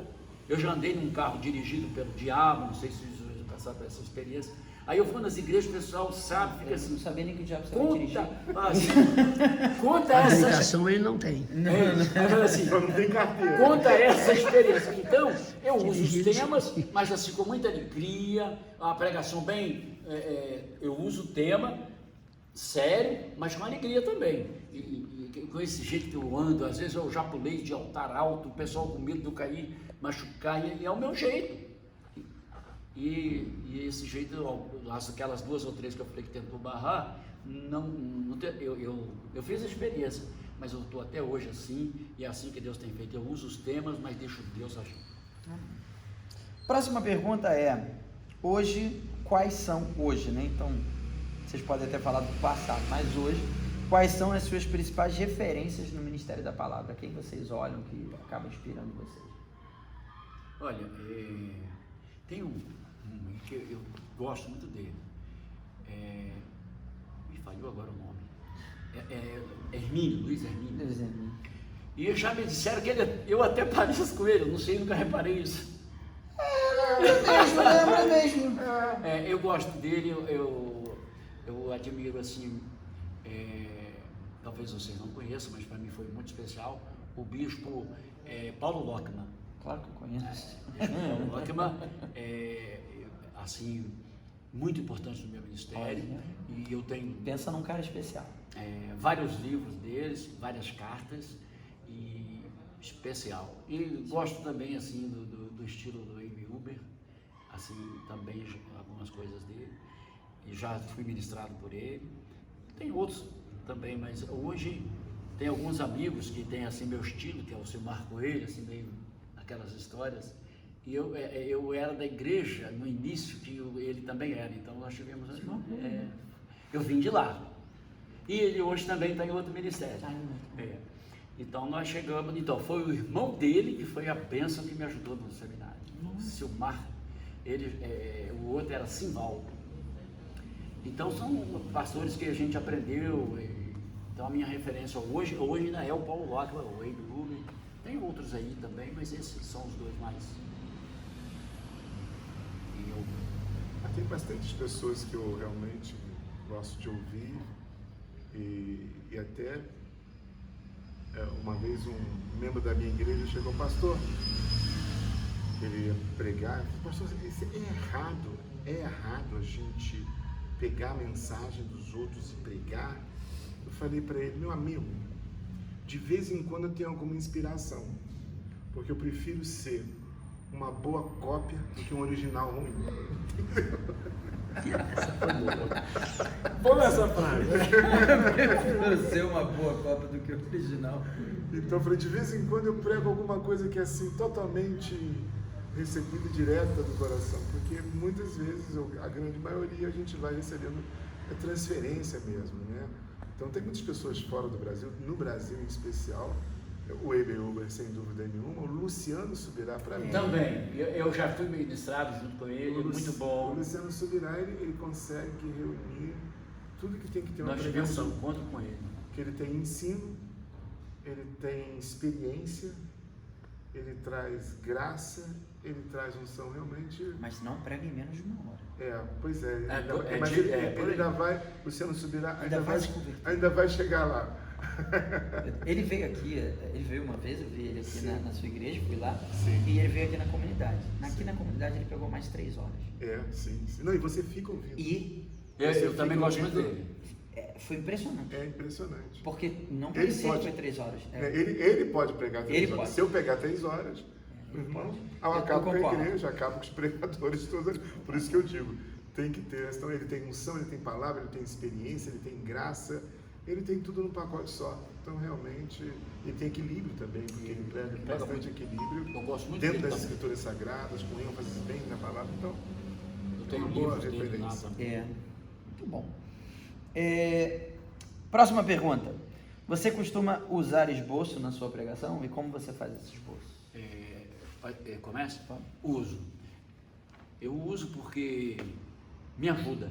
Eu já andei num carro dirigido pelo diabo, não sei se vocês já passaram por essa experiência. Aí eu vou nas igrejas, o pessoal sabe, fica assim... Não sabia nem que o diabo estava dirigindo. Conta A essa... habilitação ele não tem. Assim, Só não tem carteira. conta essa experiência. Então, eu uso os temas, mas assim, com muita alegria, uma pregação bem... eu uso o tema sério, mas com alegria também. E com esse jeito que eu ando, às vezes eu já pulei de altar alto, o pessoal com medo de eu cair, machucar, e é o meu jeito. E esse jeito, aquelas 2 ou 3 que eu falei que tentou barrar, eu fiz a experiência. mas eu estou até hoje assim, e é assim que Deus tem feito. Eu uso os temas, mas deixo Deus agir. Próxima pergunta é, hoje, quais são, hoje, né? Então, vocês podem até falar do passado, mas hoje, quais são as suas principais referências no Ministério da Palavra? Quem vocês olham que acaba inspirando vocês? Olha, tem um que eu gosto muito dele. Me falhou agora o nome. Hermínio, Luiz Hermínio. E já me disseram que eu até pareço com ele, eu não sei, nunca reparei isso. Lembra mesmo. Eu gosto dele, eu admiro assim, talvez vocês não conheçam, mas para mim foi muito especial, o bispo Paulo Lockman. Claro que eu conheço. Paulo Lockman assim, muito importante no meu ministério. E eu tenho... Pensa num cara especial. Vários livros deles, várias cartas, e especial. E gosto também, assim, do estilo do Amy Uber, assim, também algumas coisas dele, e já fui ministrado por ele. Tem outros também, mas hoje tem alguns amigos que têm, assim, meu estilo, que é o seu Marco Coelho, assim, meio aquelas histórias. E eu era da igreja no início, que ele também era, então nós tivemos... eu vim de lá. E ele hoje também está em outro ministério. Então nós chegamos, então foi o irmão dele que foi a bênção que me ajudou no seminário. Silmar, o outro era Simval. Então são pastores que a gente aprendeu. Então a minha referência hoje ainda é o Paulo Lockman, o Amy Uber. Tem outros aí também, mas esses são os dois mais. Tem bastantes pessoas que eu realmente gosto de ouvir e até uma vez um membro da minha igreja chegou, pastor, ele ia pregar, pastor, isso é errado a gente pegar a mensagem dos outros e pregar. Eu falei para ele, meu amigo, de vez em quando eu tenho alguma inspiração, porque eu prefiro ser uma boa cópia do que um original ruim. Essa foi boa. Boa essa frase. Prefiro ser uma boa cópia do que o original. Então, eu falei, de vez em quando eu prego alguma coisa que é assim, totalmente recebida direta do coração, porque muitas vezes, a grande maioria, a gente vai recebendo transferência mesmo, né? Então, tem muitas pessoas fora do Brasil, no Brasil em especial, o Amy Uber, sem dúvida nenhuma, o Luciano Subirá, para mim. Também, eu já fui ministrado junto com ele, muito bom. O Luciano Subirá, ele consegue reunir tudo que tem que ter uma Nós tivemos pregação. um encontro com ele. Que ele tem ensino, ele tem experiência, ele traz graça, ele traz unção realmente. Mas não prega em menos de uma hora. Pois é. Mas ele por ainda vai, Luciano Subirá, Ainda ainda vai chegar lá. Ele veio aqui, ele veio uma vez, eu vi ele aqui na sua igreja, fui lá, Sim. e ele veio aqui na comunidade. Aqui na comunidade ele pegou mais 3 horas. Sim. Não, e você fica ouvindo. E Eu também gosto muito dele. foi impressionante. É impressionante. Porque não Ele parecia pode- que foi 3 horas. Ele pode pregar 3 Ele horas. pode. Se eu pegar 3 horas, Ele irmão, pode. eu Eu acabo com a concordo. igreja, acabo com os pregadores todos. Por isso que eu digo, tem que ter. Então, ele tem unção, ele tem palavra, ele tem experiência, ele tem graça, ele tem tudo num pacote só. Então, realmente, ele tem equilíbrio também, porque ele prega bastante equilíbrio. Eu gosto muito dentro dele das também. escrituras sagradas, com ênfase bem na palavra. Então, Eu é tenho uma boa livros dele lá referência. também. Muito bom. Próxima pergunta. Você costuma usar esboço na sua pregação? E como você faz esse esboço? Começa? Uso. Eu uso porque me ajuda.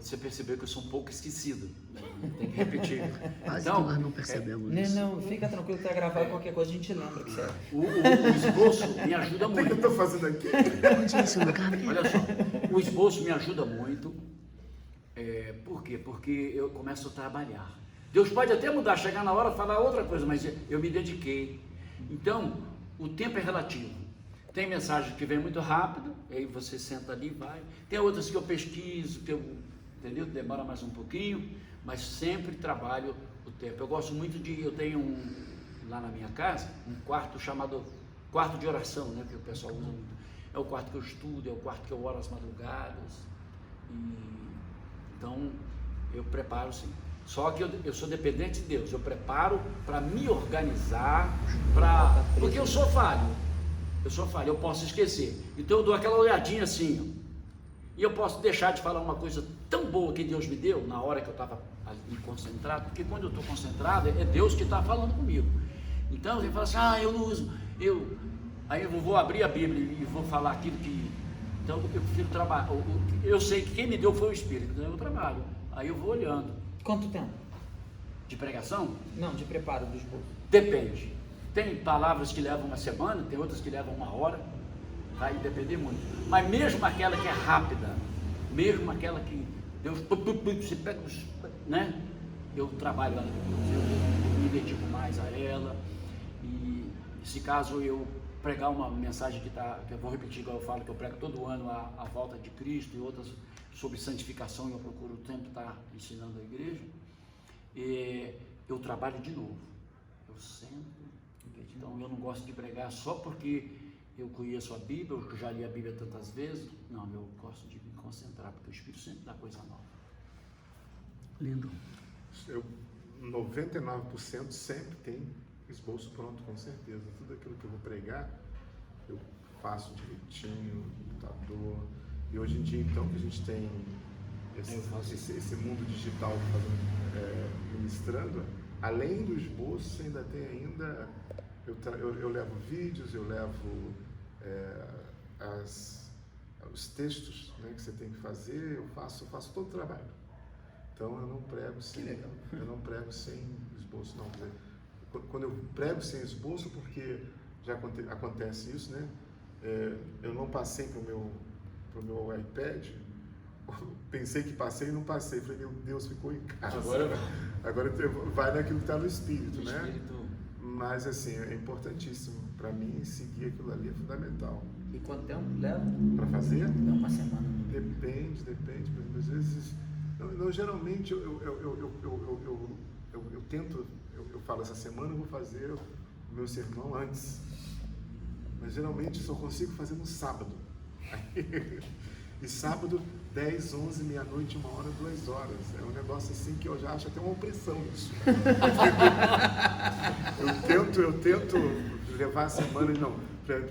Você percebeu que eu sou um pouco esquecido. Né? Tem que repetir. Quase Então, que nós não percebemos isso. Não, fica tranquilo que tá gravado, qualquer coisa a gente lembra que você é. o esboço me ajuda O que eu muito. estou fazendo aqui? Onde isso, no caminho? Olha só, o esboço me ajuda muito. Por quê? Porque eu começo a trabalhar. Deus pode até mudar, chegar na hora falar outra coisa, mas eu me dediquei. Então, o tempo é relativo. Tem mensagem que vem muito rápido, aí você senta ali e vai. Tem outras que eu pesquiso, entendeu? Demora mais um pouquinho, mas sempre trabalho o tempo. Eu gosto muito eu tenho lá na minha casa, um quarto chamado quarto de oração, né? Que o pessoal usa muito. É o quarto que eu estudo, é o quarto que eu oro às madrugadas. Então, eu preparo sim. Só que eu sou dependente de Deus. Eu preparo para me organizar, porque eu sou falho. Eu posso esquecer. Então eu dou aquela olhadinha assim, ó. E eu posso deixar de falar uma coisa tão boa que Deus me deu na hora que eu estava ali concentrado, porque quando eu estou concentrado, é Deus que está falando comigo. Então ele fala assim, eu não uso, aí eu vou abrir a Bíblia e vou falar aquilo que... Então eu prefiro trabalhar. Eu sei que quem me deu foi o Espírito, então eu trabalho. Aí eu vou olhando. Quanto tempo? De pregação? Não, de preparo do esboço. Depende. Tem palavras que levam uma semana, tem outras que levam uma hora. Vai depender muito. Mas mesmo aquela que é rápida, mesmo aquela que Deus você pega, né? Eu trabalho lá, eu me dedico mais a ela. E se caso eu pregar uma mensagem que eu vou repetir igual eu falo, que eu prego todo ano a volta de Cristo e outras sobre santificação, e eu procuro sempre estar ensinando a igreja, eu trabalho de novo. Eu sento. Então eu não gosto de pregar só porque eu conheço a Bíblia, eu já li a Bíblia tantas vezes. Não, eu gosto de me concentrar, porque o Espírito sempre dá coisa nova. Lindo. 99% sempre tem esboço pronto, com certeza. Tudo aquilo que eu vou pregar, eu faço direitinho, no computador. E hoje em dia, então, que a gente tem esse mundo digital ministrando, além do esboço, ainda tem eu levo vídeos, eu levo os textos, né, que você tem que fazer, eu faço todo o trabalho. Então eu não prego sem esboço, não. Quando eu prego sem esboço, porque já acontece isso, né? Eu não passei para o meu iPad, pensei que passei e não passei. Falei, meu Deus, ficou em casa. Agora vai naquilo que está no Espírito, né? Mas assim, é importantíssimo. Para mim, seguir aquilo ali é fundamental. E quanto tempo leva? Para fazer? Não, uma semana. Depende. Por exemplo, às vezes... Não, geralmente eu tento, eu falo, essa semana eu vou fazer o meu sermão antes. Mas geralmente só consigo fazer no sábado. E sábado, 10, 11, meia-noite, 1 hora, 2 horas. É um negócio assim que eu já acho até uma opressão isso. Eu tento levar a semana, não.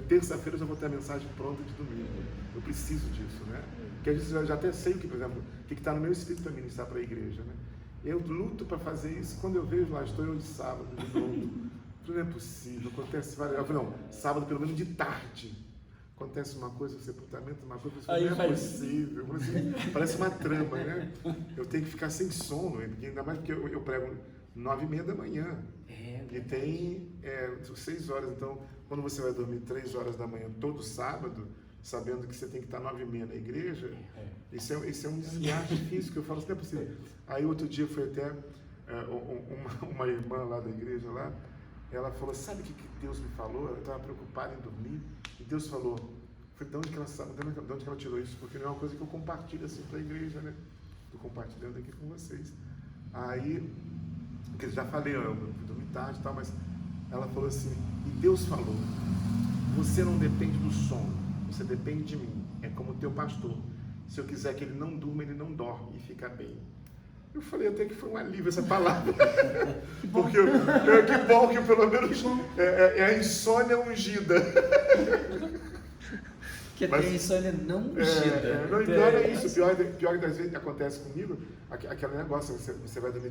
Terça-feira eu já vou ter a mensagem pronta de domingo. Eu preciso disso, né? Porque a gente já até sei, por exemplo, o que está no meu espírito para ministrar para a igreja, né? Eu luto para fazer isso. Quando eu vejo lá, estou eu de sábado, de novo. Não é possível, acontece várias... Eu falo, não, sábado pelo menos de tarde. Acontece uma coisa, o sepultamento, uma coisa, não é possível. Assim, parece uma trama, né? Eu tenho que ficar sem sono, ainda mais porque eu prego 9h30 da manhã. E tem 6 horas, então, quando você vai dormir 3 horas da manhã todo sábado, sabendo que você tem que estar 9h30 na igreja, isso é um desgaste físico, eu falo assim, não é possível. Aí outro dia foi até uma irmã lá da igreja, lá, ela falou, sabe o que Deus me falou? Eu estava preocupada em dormir, e Deus falou, foi de onde que ela sabe, de onde que ela tirou isso? Porque não é uma coisa que eu compartilho assim para a igreja, né? Estou compartilhando aqui com vocês. Aí, porque eu já falei, eu dormi tarde e tal, mas ela falou assim, e Deus falou, você não depende do sono, você depende de mim, é como o teu pastor. Se eu quiser que ele não durma, ele não dorme e fica bem. Eu falei até que foi um alívio essa palavra. Porque que bom que pelo menos é a insônia ungida. Que tem insônia não ungida. Não, pior é isso. Pior das vezes que acontece comigo, aquele negócio, você vai dormir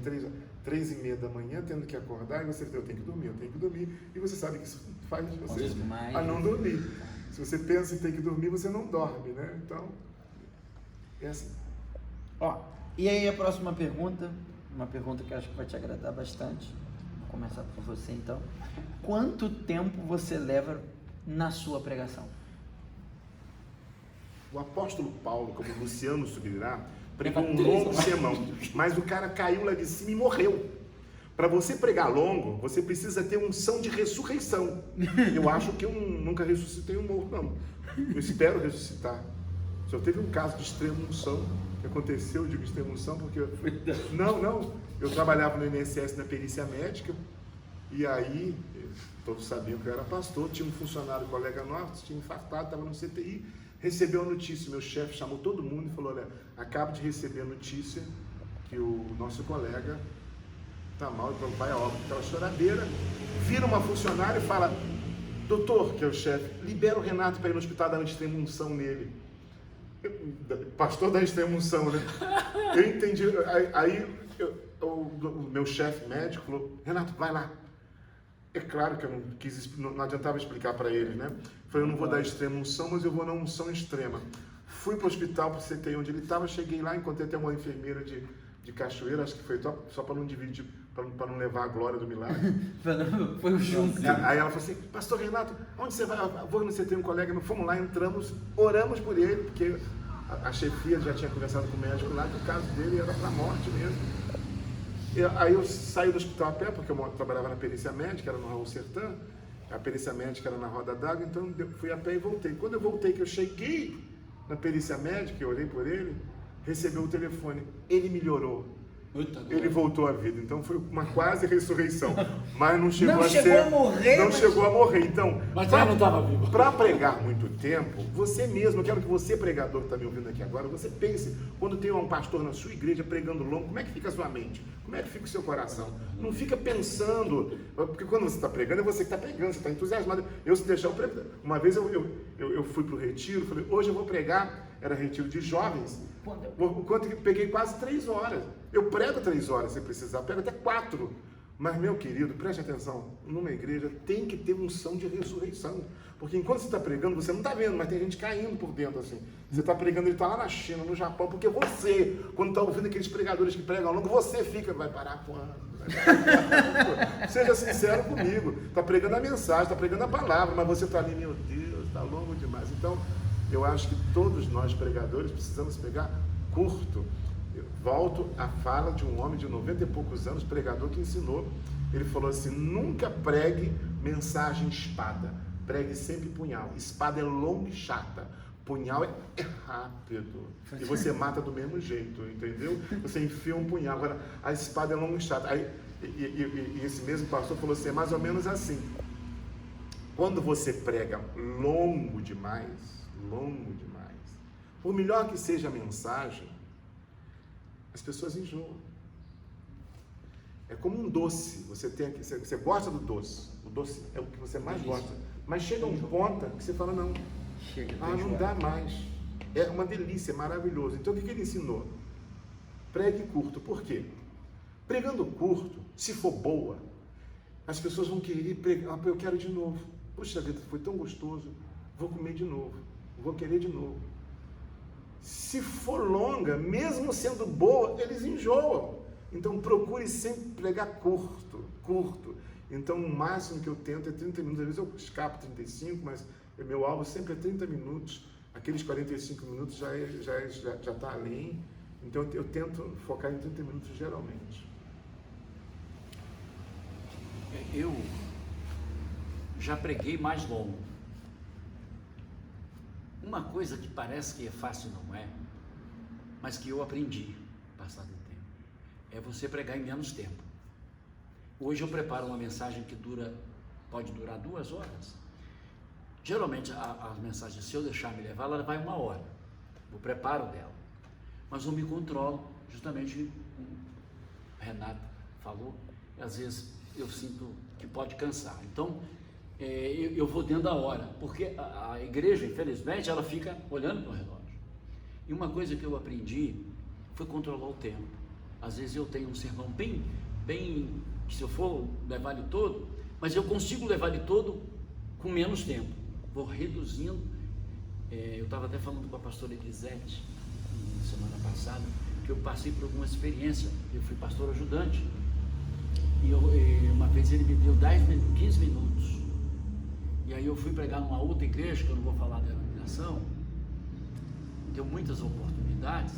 3h30 da manhã, tendo que acordar, e você diz, eu tenho que dormir. E você sabe que isso faz você a não dormir. Se você pensa em ter que dormir, você não dorme, né? Então, é assim. E aí a próxima pergunta, uma pergunta que eu acho que vai te agradar bastante. Vou começar por você então. Quanto tempo você leva na sua pregação? O apóstolo Paulo, como Luciano Subirá, pregou um longo sermão, mas o cara caiu lá de cima e morreu. Para você pregar longo, você precisa ter unção de ressurreição. Eu acho que eu nunca ressuscitei um morto, não. Eu espero ressuscitar. Só teve um caso de extrema unção que aconteceu, eu digo extrema unção, porque eu trabalhava no INSS na perícia médica, e aí, todos sabiam que eu era pastor, tinha um funcionário, colega nosso, tinha infartado, estava no CTI, recebeu a notícia, meu chefe chamou todo mundo e falou, olha, acabo de receber a notícia que o nosso colega tá mal, então vai a óbito. Aquela choradeira, vira uma funcionária e fala, doutor, que é o chefe, libera o Renato para ir no hospital dar uma extrema unção nele. Pastor da extrema unção, né? Eu entendi, o meu chefe médico falou, Renato, vai lá. É claro que eu não adiantava explicar para ele, né? Falei, eu não vou dar extrema unção, mas eu vou dar unção extrema. Fui para o hospital, para o CTI onde ele estava, cheguei lá, encontrei até uma enfermeira de Cachoeira, acho que foi só para não dividir, para não levar a glória do milagre. Foi o junto. Aí ela falou assim, pastor Renato, onde você vai? Vou no CTI, um colega, fomos lá, entramos, oramos por ele, porque a chefia já tinha conversado com o médico lá, que o caso dele era para a morte mesmo. Aí eu saí do hospital a pé, porque eu trabalhava na perícia médica, era no Raul Sertã, a perícia médica era na Roda d'Água, então eu fui a pé e voltei. Quando eu voltei, que eu cheguei na perícia médica, eu orei por ele, recebeu o telefone, ele melhorou. Ele voltou à vida, então foi uma quase ressurreição, mas não chegou a morrer. Não chegou a morrer, então. Mas ele não estava vivo. Para pregar muito tempo, você mesmo, eu quero que você, pregador que está me ouvindo aqui agora, você pense, quando tem um pastor na sua igreja pregando longo, como é que fica a sua mente? Como é que fica o seu coração? Não fica pensando, porque quando você está pregando, é você que está pregando, você está entusiasmado. Eu, se deixar, uma vez eu fui para o retiro, falei, hoje eu vou pregar, era retiro de jovens, quanto que peguei quase 3 horas. Eu prego 3 horas se precisar, prego até 4. Mas, meu querido, preste atenção, numa igreja tem que ter unção de ressurreição. Porque enquanto você está pregando, você não está vendo, mas tem gente caindo por dentro assim. Você está pregando, ele está lá na China, no Japão, porque você, quando está ouvindo aqueles pregadores que pregam longo, você fica, vai parar quando? Seja sincero comigo. Está pregando a mensagem, está pregando a palavra, mas você está ali, meu Deus, está longo demais. Então, eu acho que todos nós pregadores precisamos pegar curto. Eu volto à fala de um homem de 90 e poucos anos, pregador, que ensinou. Ele falou assim, nunca pregue mensagem espada, pregue sempre punhal. Espada é longa e chata, punhal é rápido. E você mata do mesmo jeito, entendeu? Você enfia um punhal. Agora, a espada é longa e chata. Aí, e esse mesmo pastor falou assim, é mais ou menos assim. Quando você prega longo demais, por melhor que seja a mensagem, as pessoas enjoam. É como um doce, você gosta do doce, o doce é o que você mais gosta, mas chega um ponto que você fala, não dá mais, é uma delícia, é maravilhoso. Então o que ele ensinou? Pregue curto. Por quê? Pregando curto, se for boa, as pessoas vão querer pregar, eu quero de novo, poxa vida, foi tão gostoso, vou comer de novo, vou querer de novo. Se for longa, mesmo sendo boa, eles enjoam. Então procure sempre pregar curto. Então o máximo que eu tento é 30 minutos, às vezes eu escapo 35, mas meu alvo sempre é 30 minutos. Aqueles 45 minutos já está além. Então eu tento focar em 30 minutos geralmente. Eu já preguei mais longo. Uma coisa que parece que é fácil, não é, mas que eu aprendi, passado o tempo, é você pregar em menos tempo. Hoje eu preparo uma mensagem que pode durar 2 horas. Geralmente as mensagens, se eu deixar me levar, ela vai 1 hora, o preparo dela. Mas eu me controlo, justamente como o Renato falou, e às vezes eu sinto que pode cansar. Então, eu vou dentro da hora, porque a igreja, infelizmente, ela fica olhando para o relógio. E uma coisa que eu aprendi foi controlar o tempo. Às vezes eu tenho um sermão bem, que se eu for levar ele todo, mas eu consigo levar ele todo com menos tempo. Vou reduzindo. Eu estava até falando com a pastora Elisete, semana passada, que eu passei por alguma experiência. Eu fui pastor ajudante. E uma vez ele me deu 15 minutos. E aí eu fui pregar numa outra igreja, que eu não vou falar da denominação, deu muitas oportunidades,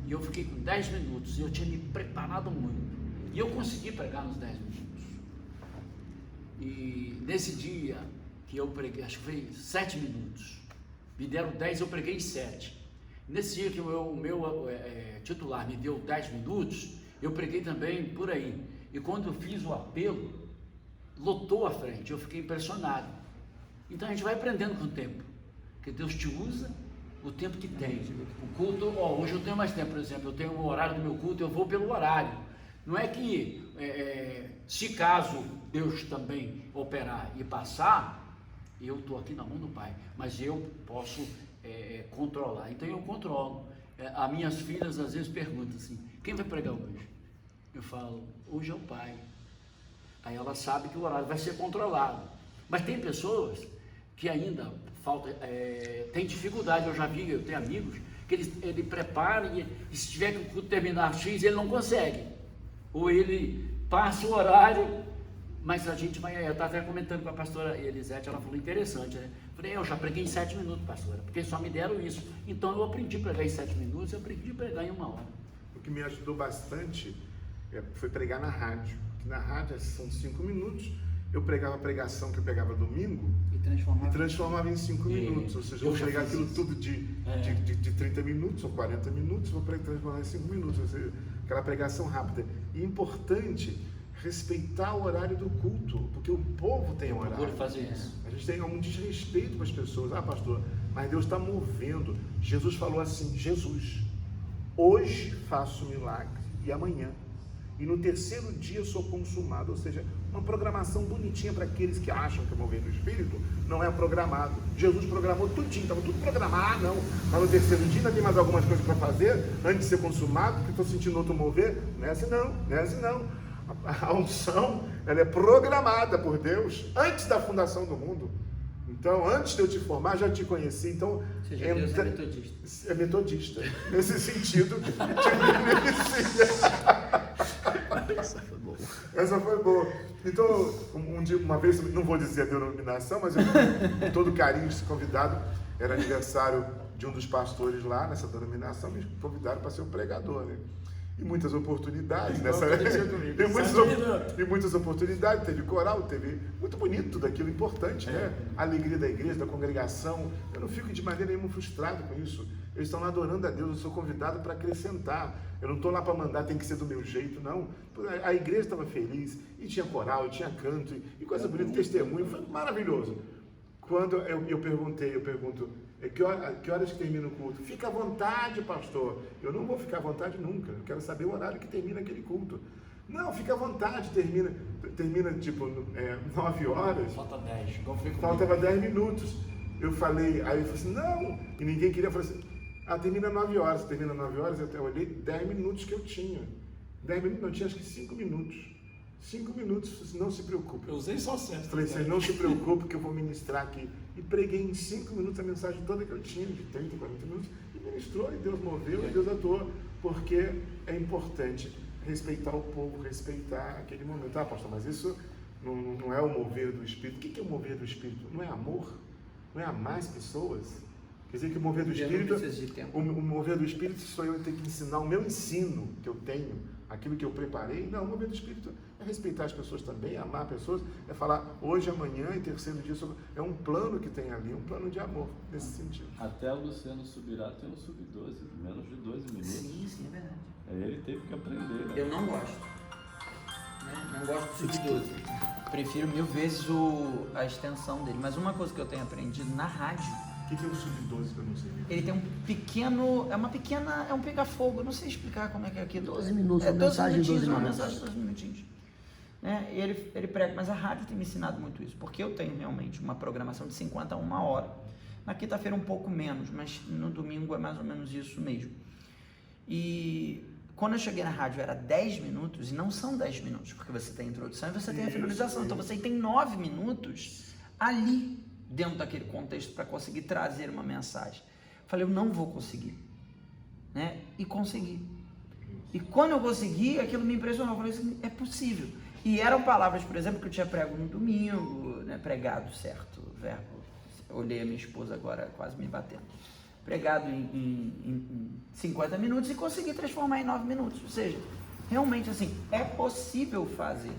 e eu fiquei com 10 minutos, e eu tinha me preparado muito, e eu consegui pregar nos 10 minutos. E nesse dia que eu preguei, acho que foi 7 minutos, me deram 10, eu preguei 7. Nesse dia que o meu titular me deu 10 minutos, eu preguei também por aí, e quando eu fiz o apelo, lotou a frente, eu fiquei impressionado. Então a gente vai aprendendo com o tempo, que Deus te usa o tempo que tem. O culto, hoje eu tenho mais tempo, por exemplo, eu tenho o horário do meu culto, eu vou pelo horário. Não é que, se caso Deus também operar e passar, eu estou aqui na mão do Pai, mas eu posso controlar. Então eu controlo. As minhas filhas às vezes perguntam assim, quem vai pregar hoje? Eu falo, hoje é o Pai. Aí ela sabe que o horário vai ser controlado. Mas tem pessoas que ainda tem dificuldade. Eu já vi, eu tenho amigos que ele prepara e se tiver que terminar X, ele não consegue. Ou ele passa o horário, mas a gente vai. Eu estava até comentando com a pastora Elisete, ela falou interessante, né? Falei, eu já preguei em 7 minutos, pastora, porque só me deram isso. Então eu aprendi a pregar em 7 minutos, eu aprendi a pregar em 1 hora. O que me ajudou bastante foi pregar na rádio. Que na rádio são 5 minutos. Eu pregava a pregação que eu pregava domingo E transformava em 5 minutos. Ou seja, eu vou pregar aquilo tudo de 30 minutos ou 40 minutos, vou transformar em 5 minutos. Ou seja, aquela pregação rápida. E importante respeitar o horário do culto, porque o povo tem horário. Procure fazer isso. A gente tem um desrespeito com as pessoas. Ah, pastor, mas Deus está movendo. Jesus falou assim, Jesus, hoje faço milagre e amanhã. E no 3º dia sou consumado. Ou seja, uma programação bonitinha para aqueles que acham que o mover do Espírito não é programado. Jesus programou tudinho, estava tudo programado. Ah, não, mas no 3º dia ainda tem mais algumas coisas para fazer antes de ser consumado, porque estou sentindo outro mover. Não é assim não, não é assim não. A unção, ela é programada por Deus antes da fundação do mundo. Então, antes de eu te formar, já te conheci. Então, Deus é metodista. É metodista. Nesse sentido, Essa foi boa. Então, uma vez, não vou dizer a denominação, mas eu, com todo carinho, esse convidado, era aniversário de um dos pastores lá nessa denominação, me convidaram para ser um pregador, né? E muitas oportunidades nessa e muitas oportunidades, teve coral, teve muito bonito tudo aquilo, importante, né? A alegria da igreja, da congregação. Eu não fico de maneira nenhuma frustrado com isso. Eles estão lá adorando a Deus, eu sou convidado para acrescentar. Eu não estou lá para mandar, tem que ser do meu jeito, não. A igreja estava feliz, e tinha coral, e tinha canto, e coisa bonita, testemunho, foi maravilhoso. Quando eu pergunto, que horas que termina o culto? Fica à vontade, pastor. Eu não vou ficar à vontade nunca, eu quero saber o horário que termina aquele culto. Não, fica à vontade, termina tipo 9 horas. Falta 10, faltava 10 minutos. Eu falei, aí eu falei assim, não, e ninguém queria, eu falei assim, termina 9 horas, termina 9 horas, eu até olhei 10 minutos que eu tinha. 10 minutos, não, tinha acho que 5 minutos. 5 minutos, não se preocupe. Eu usei só 7. Falei assim, não se preocupe que eu vou ministrar aqui. E preguei em 5 minutos a mensagem toda que eu tinha, de 30, 40 minutos, e ministrou, e Deus moveu, e Deus atuou, porque é importante respeitar o povo, respeitar aquele momento. Ah, pastor, mas isso não é o mover do Espírito. O que é o mover do Espírito? Não é amor? Não é amar as pessoas? Quer dizer que o mover do Espírito, o mover do Espírito sou eu ter que ensinar o meu ensino que eu tenho, aquilo que eu preparei. Não, o mover do Espírito é respeitar as pessoas também, amar pessoas, é falar hoje, amanhã e 3º dia. É um plano que tem ali, um plano de amor, nesse sentido. Até o Luciano Subirá tem um sub-12, menos de 12 minutos. Sim, é verdade. Ele teve que aprender. Né? Eu não gosto. Não gosto do sub-12. Prefiro 1000 vezes a extensão dele. Mas uma coisa que eu tenho aprendido na rádio. O que é o sub-12 que eu não sei? Ele tem um pequeno. É um pega-fogo. Eu não sei explicar como é que é aquilo. 12 minutos, uma uma mensagem de 12 uma minutos. mensagem de 12 minutinhos. Né? E ele prega. Mas a rádio tem me ensinado muito isso. Porque eu tenho realmente uma programação de 50 a 1 hora. Na quinta-feira um pouco menos, mas no domingo é mais ou menos isso mesmo. E quando eu cheguei na rádio era 10 minutos, e não são 10 minutos, porque você tem a introdução e você tem a finalização. Então você tem 9 minutos ali, dentro daquele contexto, para conseguir trazer uma mensagem. Falei, eu não vou conseguir. Né? E consegui. E quando eu consegui, aquilo me impressionou. Eu falei assim, é possível. E eram palavras, por exemplo, que eu tinha prego no domingo, né? Pregado, certo, verbo. Eu olhei a minha esposa agora quase me batendo. Pregado em 50 minutos e consegui transformar em 9 minutos. Ou seja, realmente assim, é possível fazer.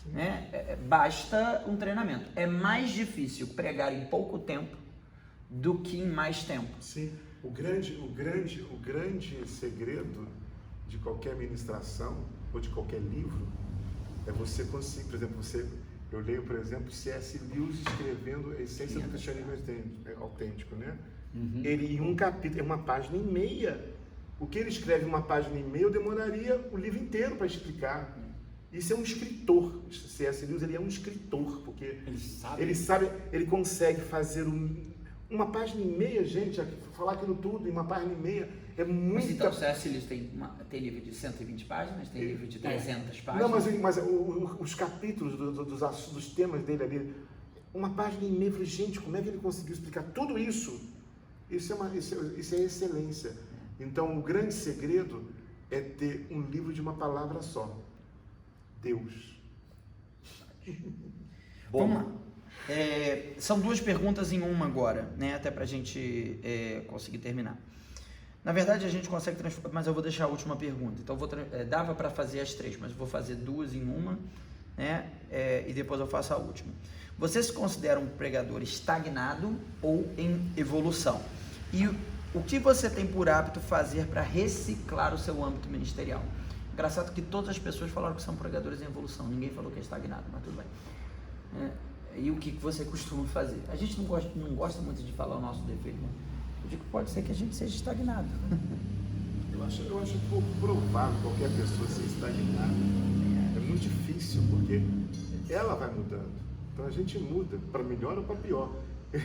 Né? Basta um treinamento. É mais difícil pregar em pouco tempo do que em mais tempo. Sim. O grande segredo de qualquer ministração ou de qualquer livro é você conseguir, por exemplo, eu leio, por exemplo, C.S. Lewis escrevendo a essência do cristianismo autêntico, né? Ele em um capítulo, é uma página e meia, O que ele escreve em uma página e meia, eu demoraria o livro inteiro para explicar. Isso é um escritor. C.S. Lewis, ele é um escritor, porque ele consegue fazer uma página e meia, gente, falar aquilo tudo em uma página e meia é muito... Mas então, C.S. Lewis tem livro de 120 páginas, tem livro de 300 páginas? Não, mas os capítulos dos temas dele ali, uma página e meia, eu falei, gente, como é que ele conseguiu explicar tudo isso? Isso é excelência. Então, o grande segredo é ter um livro de uma palavra só. Deus. Vamos lá. São duas perguntas em uma agora, né? Até pra gente conseguir terminar. Na verdade, a gente consegue transformar, mas eu vou deixar a última pergunta. Então, dava para fazer as três, mas eu vou fazer duas em uma, né? E depois eu faço a última. Você se considera um pregador estagnado ou em evolução? E o que você tem por hábito fazer para reciclar o seu âmbito ministerial? Engraçado que todas as pessoas falaram que são pregadores em evolução. Ninguém falou que é estagnado, mas tudo bem. E o que você costuma fazer? A gente não gosta muito de falar o nosso defeito, né? Eu digo que pode ser que a gente seja estagnado. Eu acho pouco provável qualquer pessoa ser estagnada. É muito difícil, porque ela vai mudando. Então a gente muda, para melhor ou para pior.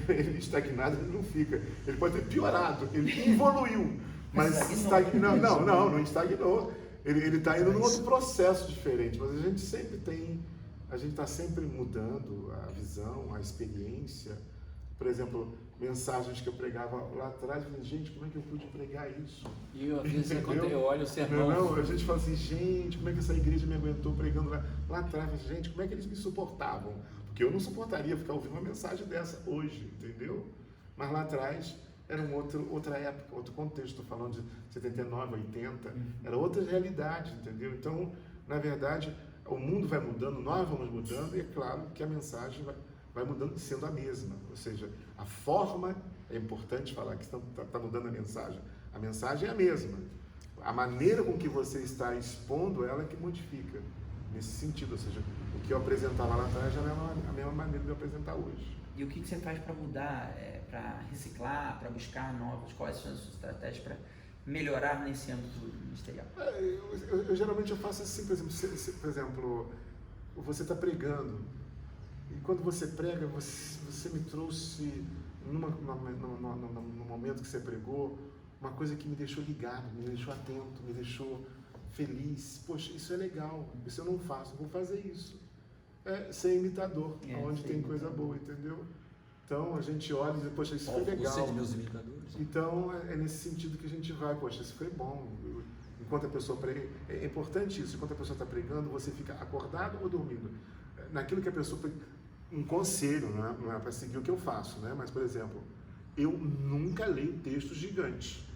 Ele estagnado, ele não fica. Ele pode ter piorado, ele evoluiu. Mas não estagnou. Ele está indo num outro processo diferente. Mas a gente está sempre mudando a visão, a experiência. Por exemplo, mensagens que eu pregava lá atrás, eu falei, gente, como é que eu pude pregar isso? E às vezes quando eu olho o sermão... Não, a gente fala assim, gente, como é que essa igreja me aguentou pregando lá atrás? Gente, como é que eles me suportavam? Porque eu não suportaria ficar ouvindo uma mensagem dessa hoje, entendeu? Mas lá atrás era outra época, outro contexto, estou falando de 79, 80, era outra realidade, entendeu? Então, na verdade, o mundo vai mudando, nós vamos mudando, e é claro que a mensagem vai mudando sendo a mesma, ou seja, a forma, é importante falar que está mudando a mensagem é a mesma, a maneira com que você está expondo ela é que modifica, nesse sentido, ou seja, o que eu apresentava lá atrás já não é a mesma maneira de eu apresentar hoje. E o que você faz para mudar, para reciclar, para buscar novos, quais são as suas estratégias para melhorar nesse âmbito ministerial? Eu geralmente faço assim, por exemplo, você está pregando, e quando você prega, você me trouxe, no momento que você pregou, uma coisa que me deixou ligado, me deixou atento, me deixou feliz. Poxa, isso é legal, isso eu não faço, vou fazer isso. É ser imitador, onde tem coisa boa, entendeu? Então a gente olha e diz, poxa, isso foi legal. Você de meus imitadores. Então é nesse sentido que a gente vai, poxa, isso foi bom. Enquanto a pessoa prega, é importante isso, enquanto a pessoa está pregando, você fica acordado ou dormindo. Naquilo que a pessoa... Um conselho, não é para seguir o que eu faço, né? Mas, por exemplo, eu nunca leio textos gigantes.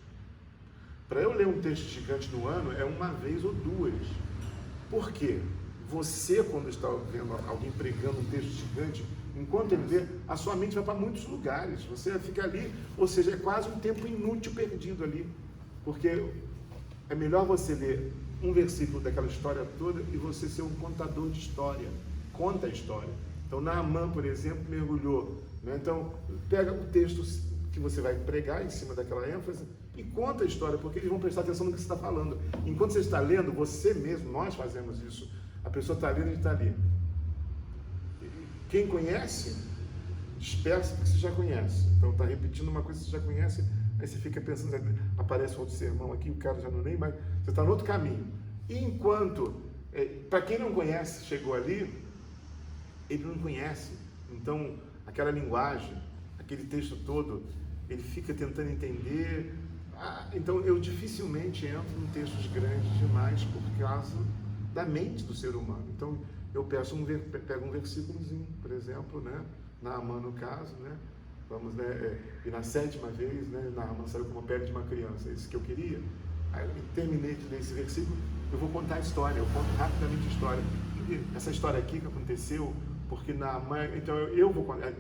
Para eu ler um texto gigante no ano, é uma vez ou duas. Por quê? Você, quando está vendo alguém pregando um texto gigante, enquanto ele lê, a sua mente vai para muitos lugares. Você fica ali, ou seja, é quase um tempo inútil perdido ali. Porque é melhor você ler um versículo daquela história toda e você ser um contador de história. Conta a história. Então, Naamã, por exemplo, mergulhou. Né? Então, pega o texto que você vai pregar em cima daquela ênfase e conta a história, porque eles vão prestar atenção no que você está falando. Enquanto você está lendo, você mesmo, nós fazemos isso. A pessoa está lendo e está ali. Quem conhece, dispersa porque você já conhece. Então, está repetindo uma coisa que você já conhece, aí você fica pensando, aparece outro sermão aqui, o cara já não lembra, mas você está no outro caminho. E enquanto, para quem não conhece, chegou ali, ele não conhece, então aquela linguagem, aquele texto todo, ele fica tentando entender. Então eu dificilmente entro em textos grandes demais por causa da mente do ser humano. Então eu pego um versículozinho, por exemplo, né? Naamã no caso, né? Vamos, né? E na 7ª vez, né? Naamã saiu como a pele de uma criança, é isso que eu queria. Aí eu terminei de ler esse versículo, eu vou contar a história, eu conto rapidamente a história. Essa história aqui que aconteceu, porque então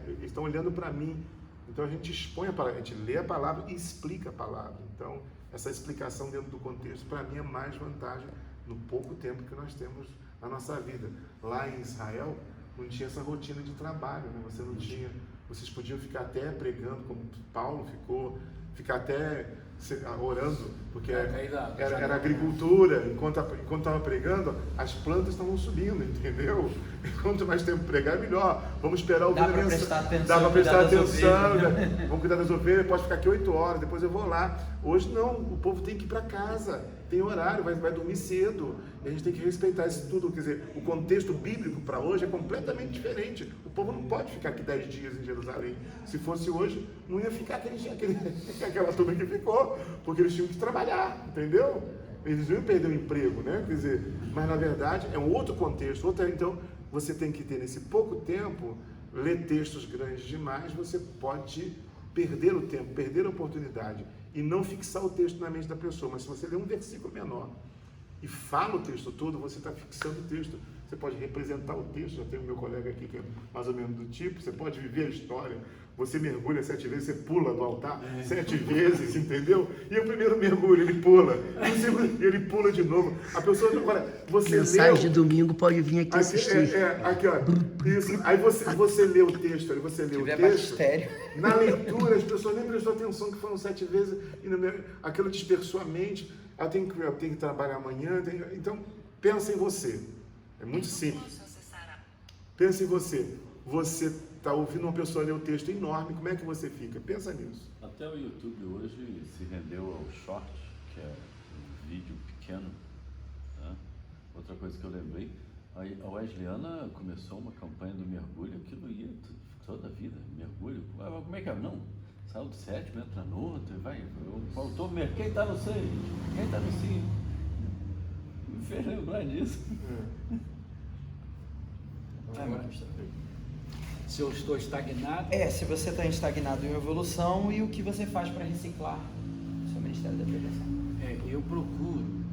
eles estão olhando para mim, então a gente expõe a palavra, a gente lê a palavra e explica a palavra. Então essa explicação dentro do contexto, para mim, é mais vantagem no pouco tempo que nós temos na nossa vida. Lá em Israel não tinha essa rotina de trabalho, né? Vocês podiam ficar até pregando, como Paulo ficou, ficar até orando, porque caída da era janela. agricultura, enquanto estava pregando, as plantas estavam subindo, entendeu? E quanto mais tempo pregar, melhor. Vamos esperar ouvir Dá a pra mensagem. prestar atenção, Dá para prestar cuidar das atenção, ovelhas. né? Vamos cuidar das ovelhas, pode ficar aqui 8 horas, depois eu vou lá. Hoje não, o povo tem que ir para casa, tem horário, vai dormir cedo. E a gente tem que respeitar isso tudo. Quer dizer, o contexto bíblico para hoje é completamente diferente. O povo não pode ficar aqui 10 dias em Jerusalém. Se fosse hoje, não ia ficar aquela turma que ficou, porque eles tinham que trabalhar, entendeu? Eles não iam perder o emprego, né? Quer dizer, mas na verdade é um outro contexto. Então, você tem que ter, nesse pouco tempo, ler textos grandes demais, você pode perder o tempo, perder a oportunidade e não fixar o texto na mente da pessoa. Mas se você ler um versículo menor e fala o texto todo, você está fixando o texto. Você pode representar o texto, já tem o meu colega aqui que é mais ou menos do tipo, você pode viver a história, você mergulha 7 vezes, você pula do altar 7 vezes, entendeu? E o primeiro mergulho, ele pula, e o segundo, ele pula de novo. A pessoa, agora, você Mensagem leu... de domingo pode vir aqui Aqui, assistir. aqui, ó. Isso. Aí você lê o texto, aí você lê o Tiver texto. magistério. Na leitura, as pessoas nem prestou atenção que foram 7 vezes, aquilo dispersou a mente. Eu tenho que trabalhar amanhã. Então, pensa em você. É muito simples. Pensa em você. Você está ouvindo uma pessoa ler um texto enorme, como é que você fica? Pensa nisso. Até o YouTube hoje se rendeu ao short, que é um vídeo pequeno. Né? Outra coisa que eu lembrei, a Wesleyana começou uma campanha do mergulho, aquilo ia toda a vida, mergulho. Como é que é? Não, saiu do 7º, entra no outro, e vai. Faltou mergulho. Quem está no 6? Quem está no 5? Me fez lembrar disso. Se eu estou estagnado, Se você está estagnado em evolução e o que você faz para reciclar o seu Ministério da Pregação. eu procuro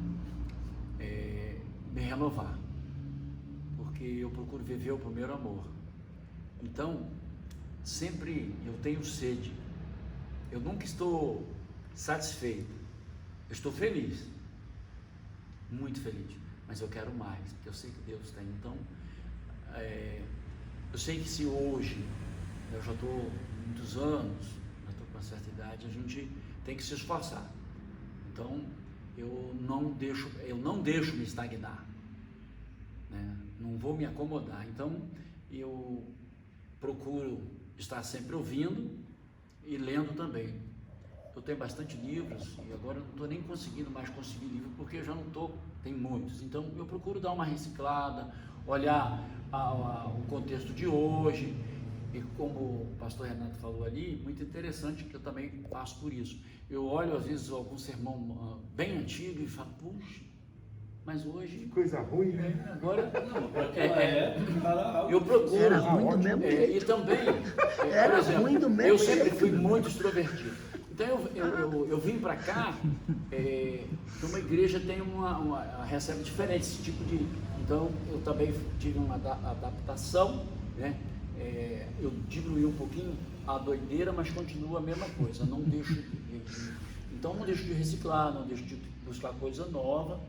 me renovar, porque eu procuro viver o primeiro amor. Então, sempre eu tenho sede, eu nunca estou satisfeito, eu estou feliz, muito feliz, mas eu quero mais, porque eu sei que Deus tem. Então, eu sei que se hoje, eu já estou muitos anos, já estou com uma certa idade, a gente tem que se esforçar. Então, eu não deixo me estagnar, né? Não vou me acomodar. Então, eu procuro estar sempre ouvindo e lendo também. Eu tenho bastante livros e agora eu não estou nem conseguindo mais conseguir livro porque eu já não estou, tem muitos. Então, eu procuro dar uma reciclada, olhar o contexto de hoje, e como o pastor Renato falou ali, muito interessante, que eu também passo por isso. Eu olho às vezes algum sermão bem antigo e falo, puxa, mas hoje... Coisa ruim, né? Agora, Não, eu procuro... Era ruim do mesmo e jeito. também, Era por exemplo, ruim do mesmo eu sempre jeito. fui muito extrovertido. Então eu vim para cá, uma igreja tem recebe diferente esse tipo de... Então eu também tive uma adaptação, né? Eu diminui um pouquinho a doideira, mas continua a mesma coisa. Não deixo então não deixo de reciclar, não deixo de buscar coisa nova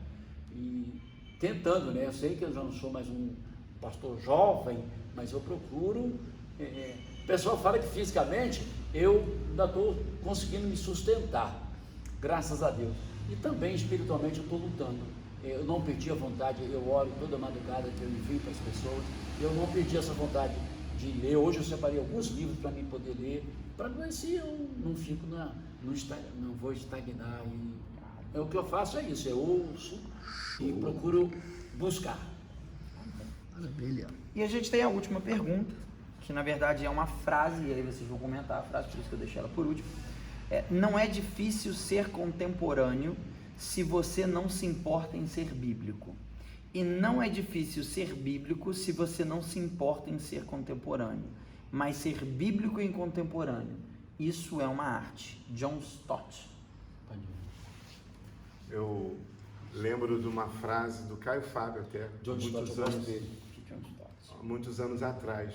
e tentando, né? Eu sei que eu já não sou mais um pastor jovem, mas eu procuro. O pessoal fala que fisicamente eu ainda estou conseguindo me sustentar, graças a Deus. E também espiritualmente eu estou lutando. Eu não perdi a vontade, eu oro toda madrugada que eu envio para as pessoas. Eu não perdi essa vontade de ler. Hoje eu separei alguns livros para mim poder ler, para ver se eu não fico não vou estagnar. E o que eu faço é isso, eu ouço e procuro buscar. Maravilha. E a gente tem a última pergunta, que na verdade é uma frase, e aí vocês vão comentar a frase, por isso que eu deixei ela por último. Não é difícil ser contemporâneo se você não se importa em ser bíblico. E não é difícil ser bíblico se você não se importa em ser contemporâneo. Mas ser bíblico e contemporâneo, isso é uma arte. John Stott. Eu lembro de uma frase do Caio Fábio até, John Stott, eu gosto dele. muitos anos atrás.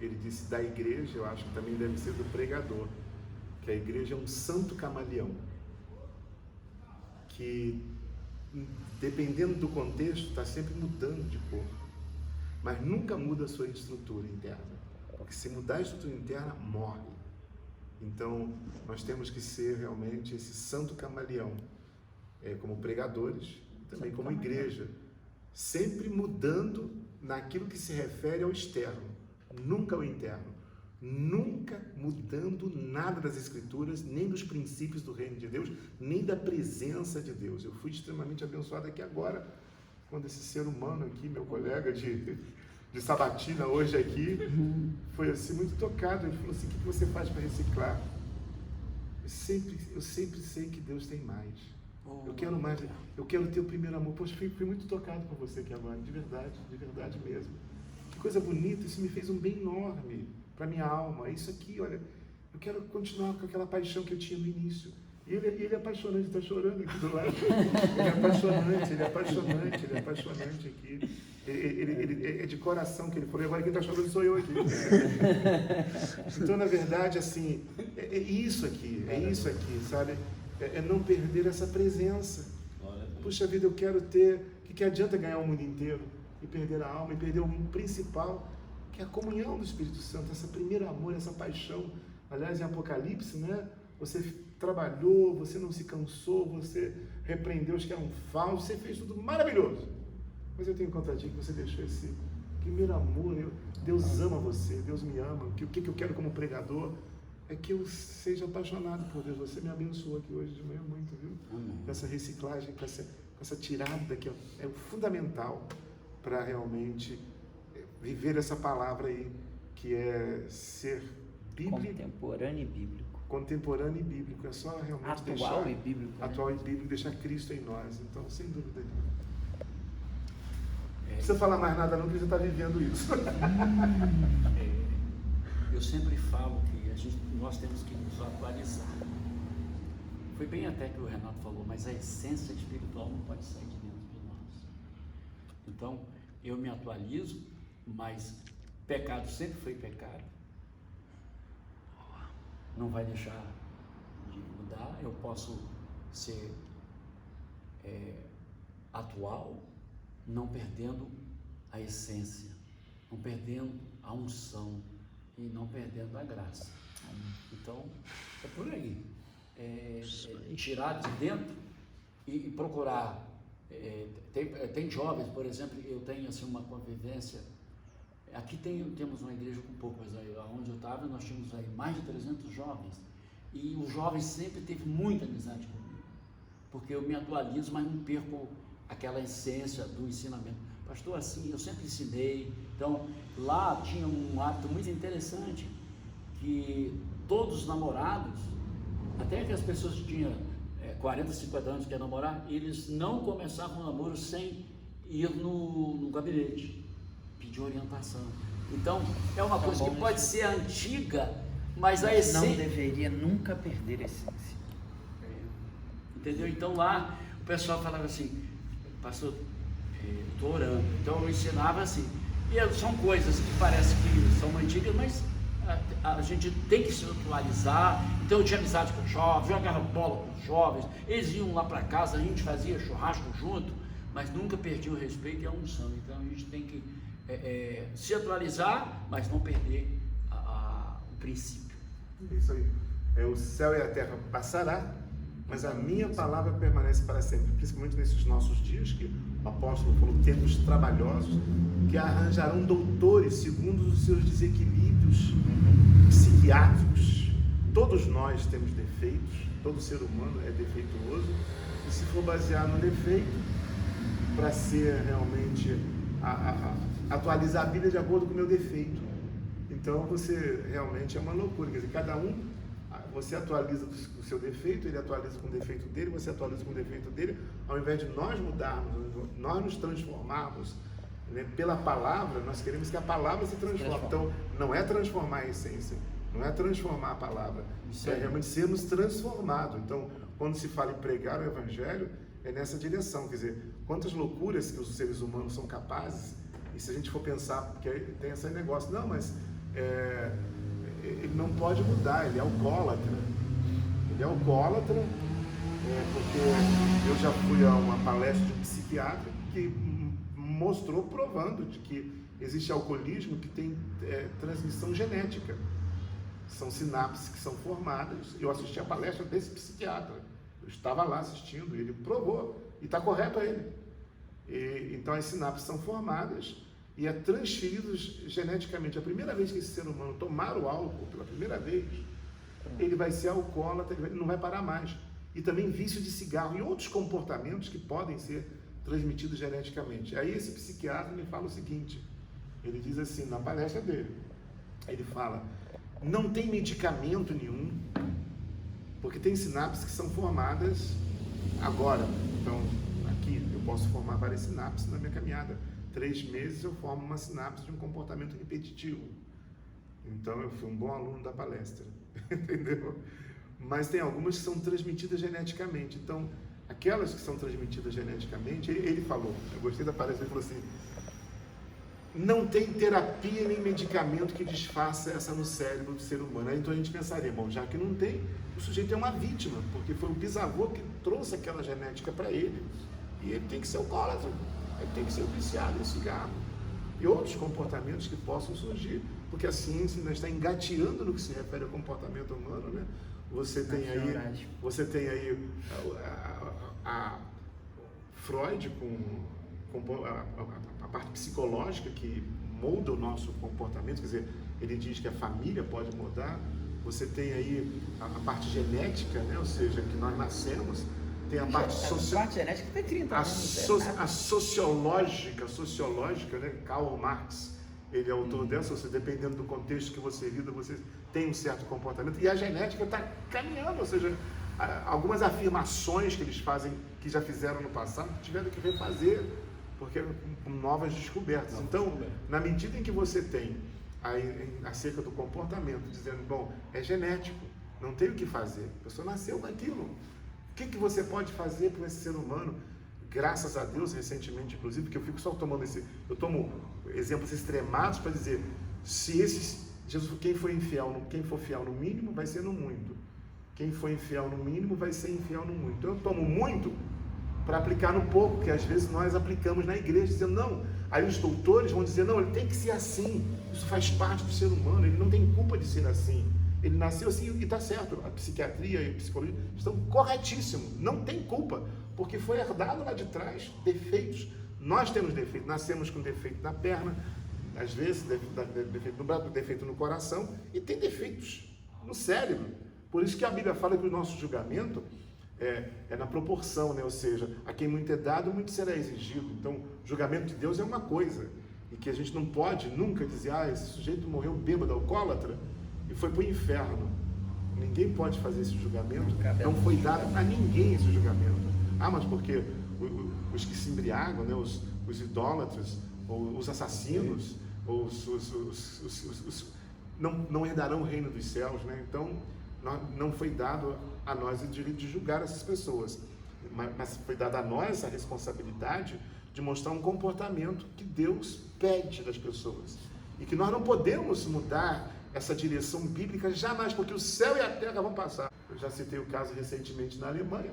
Ele disse da igreja, eu acho que também deve ser do pregador, que a igreja é um santo camaleão, que dependendo do contexto está sempre mudando de cor, mas nunca muda a sua estrutura interna, porque se mudar a estrutura interna, morre. Então, nós temos que ser realmente esse santo camaleão, como pregadores, também como igreja, sempre mudando naquilo que se refere ao externo, nunca ao interno, nunca mudando nada das Escrituras, nem dos princípios do reino de Deus, nem da presença de Deus. Eu fui extremamente abençoado aqui agora, quando esse ser humano aqui, meu colega de sabatina hoje aqui, foi assim muito tocado. Ele falou assim: o que você faz para reciclar? Eu sempre sei que Deus tem mais. Eu quero mais, eu quero ter o primeiro amor. Poxa, fui muito tocado por você aqui agora, de verdade mesmo. Que coisa bonita, isso me fez um bem enorme para minha alma. Isso aqui, olha, eu quero continuar com aquela paixão que eu tinha no início. E ele é apaixonante, está chorando aqui do lado. Ele é apaixonante aqui. Ele é de coração que ele falou, e agora quem está chorando sou eu aqui. Então, na verdade, assim, é isso aqui, sabe? É não perder essa presença. Puxa vida, eu quero ter... O que adianta ganhar o mundo inteiro e perder a alma, e perder o principal, que é a comunhão do Espírito Santo, essa primeiro amor, essa paixão. Aliás, em Apocalipse, né? Você trabalhou, você não se cansou, você repreendeu os que eram falsos, você fez tudo maravilhoso. Mas eu tenho contra ti que você deixou esse primeiro amor. Deus ama você, Deus me ama. O que eu quero como pregador é que eu seja apaixonado por Deus. Você me abençoou aqui hoje de manhã muito, viu? Com essa reciclagem, com essa tirada que é o fundamental para realmente viver essa palavra aí, que é ser bíblico. Contemporâneo e bíblico. É só realmente atual e bíblico. Atual e bíblico, deixar Cristo em nós. Então, sem dúvida nenhuma. Não precisa falar mais nada não, porque você está vivendo isso. Eu sempre falo que nós temos que nos atualizar. Foi bem até que o Renato falou, mas a essência espiritual não pode sair de dentro de nós. Então, eu me atualizo, mas pecado sempre foi pecado. Não vai deixar de mudar. Eu posso ser atual, não perdendo a essência, não perdendo a unção e não perdendo a graça. Então, é por aí. Tirar de dentro e procurar. Tem jovens, por exemplo, eu tenho assim, uma convivência. Aqui temos uma igreja com poucos, onde eu estava, nós tínhamos aí mais de 300 jovens. E os jovens sempre teve muita amizade comigo, porque eu me atualizo, mas não perco aquela essência do ensinamento. Pastor, assim, eu sempre ensinei. Então, lá tinha um hábito muito interessante, que todos os namorados, até que as pessoas que tinham 40, 50 anos que iam namorar, eles não começavam o namoro sem ir no gabinete, pedir orientação. Então, é uma coisa que pode ser antiga, mas a essência... Não deveria nunca perder a essência. Entendeu? Então, lá, o pessoal falava assim: pastor, estou orando. Então, eu ensinava assim. E são coisas que parecem que são antigas, mas a gente tem que se atualizar. Então, eu tinha amizade com os jovens, jogava bola com os jovens, eles iam lá para casa, a gente fazia churrasco junto, mas nunca perdi o respeito e a unção. Então, a gente tem que se atualizar, mas não perder o princípio. Isso aí. O céu e a terra passará, mas a minha palavra permanece para sempre, principalmente nesses nossos dias, que o apóstolo falou, tempos trabalhosos, que arranjarão doutores segundo os seus desequilíbrios psiquiátricos. Todos nós temos defeitos, todo ser humano é defeituoso, e se for basear no defeito, para ser realmente, atualizar a Bíblia de acordo com o meu defeito, então você realmente é uma loucura, quer dizer, cada um, você atualiza o seu defeito, ele atualiza com o defeito dele, você atualiza com o defeito dele, ao invés de nós mudarmos, nós nos transformarmos, né, pela palavra, nós queremos que a palavra se transforme. Então, não é transformar a essência, não é transformar a palavra, é realmente sermos transformados. Então, quando se fala em pregar o Evangelho, é nessa direção, quer dizer, quantas loucuras que os seres humanos são capazes, e se a gente for pensar, porque tem esse negócio, não, mas ele não pode mudar, ele é alcoólatra. Ele é alcoólatra, porque eu já fui a uma palestra de um psiquiatra que mostrou, provando de que existe alcoolismo que tem transmissão genética. são sinapses que são formadas. Eu assisti a palestra desse psiquiatra, eu estava lá assistindo, ele provou, e está correto ele. Então as sinapses são formadas e é transferido geneticamente. A primeira vez que esse ser humano tomar o álcool, pela primeira vez, ele vai ser alcoólatra, ele não vai parar mais. E também vício de cigarro e outros comportamentos que podem ser transmitidos geneticamente. Aí esse psiquiatra me fala o seguinte, ele diz assim, na palestra dele, ele fala, não tem medicamento nenhum, porque tem sinapses que são formadas agora. Então, aqui eu posso formar várias sinapses na minha caminhada. 3 meses eu formo uma sinapse de um comportamento repetitivo. Então eu fui um bom aluno da palestra, entendeu? Mas tem algumas que são transmitidas geneticamente. Então, aquelas que são transmitidas geneticamente, ele falou, eu gostei da palestra, ele falou assim, não tem terapia nem medicamento que desfaça essa no cérebro do ser humano. Aí, então a gente pensaria, bom, já que não tem, o sujeito é uma vítima, porque foi o bisavô que trouxe aquela genética para ele, e ele tem que ser alcoólatra, ele tem que ser viciado em cigarro. E outros comportamentos que possam surgir, porque a ciência ainda está engateando no que se refere ao comportamento humano, né? Você tem aí a Freud com a parte psicológica que molda o nosso comportamento, quer dizer, ele diz que a família pode mudar. Você tem aí a parte genética, né? Ou seja, que nós nascemos, tem a parte social. A parte genética tem 30 anos. A sociológica, né? Karl Marx, ele é autor dessa, ou seja, dependendo do contexto que você lida, você tem um certo comportamento, e a genética está caminhando, ou seja, algumas afirmações que eles fazem, que já fizeram no passado, tiveram que refazer, porque com novas descobertas. Então, na medida em que você tem aí, acerca do comportamento, dizendo, bom, é genético, não tem o que fazer, a pessoa nasceu com aquilo. O que você pode fazer para esse ser humano? Graças a Deus, recentemente, inclusive, porque eu fico só tomando eu tomo exemplos extremados para dizer, se Jesus, quem for fiel no mínimo, vai ser no muito. Quem for infiel no mínimo, vai ser infiel no muito. Então, eu tomo muito para aplicar no pouco, que às vezes nós aplicamos na igreja, dizendo, não, aí os doutores vão dizer, não, ele tem que ser assim, isso faz parte do ser humano, ele não tem culpa de ser assim. Ele nasceu assim e está certo, a psiquiatria e a psicologia estão corretíssimos, não tem culpa, porque foi herdado lá de trás defeitos. Nós temos defeitos, nascemos com defeito na perna, às vezes defeito no braço, defeito no coração, e tem defeitos no cérebro. Por isso que a Bíblia fala que o nosso julgamento é na proporção, né? Ou seja, a quem muito é dado, muito será exigido. Então, o julgamento de Deus é uma coisa, e que a gente não pode nunca dizer, esse sujeito morreu bêbado, alcoólatra, e foi para o inferno. Ninguém pode fazer esse julgamento, não foi dado a ninguém esse julgamento. Mas porque os que se embriagam, né, os idólatras, ou os assassinos, ou não herdarão o reino dos céus, né? Então, não foi dado a nós o direito de julgar essas pessoas, mas foi dada a nós a responsabilidade de mostrar um comportamento que Deus pede das pessoas, e que nós não podemos mudar essa direção bíblica jamais, porque o céu e a terra vão passar. Eu já citei o caso recentemente na Alemanha,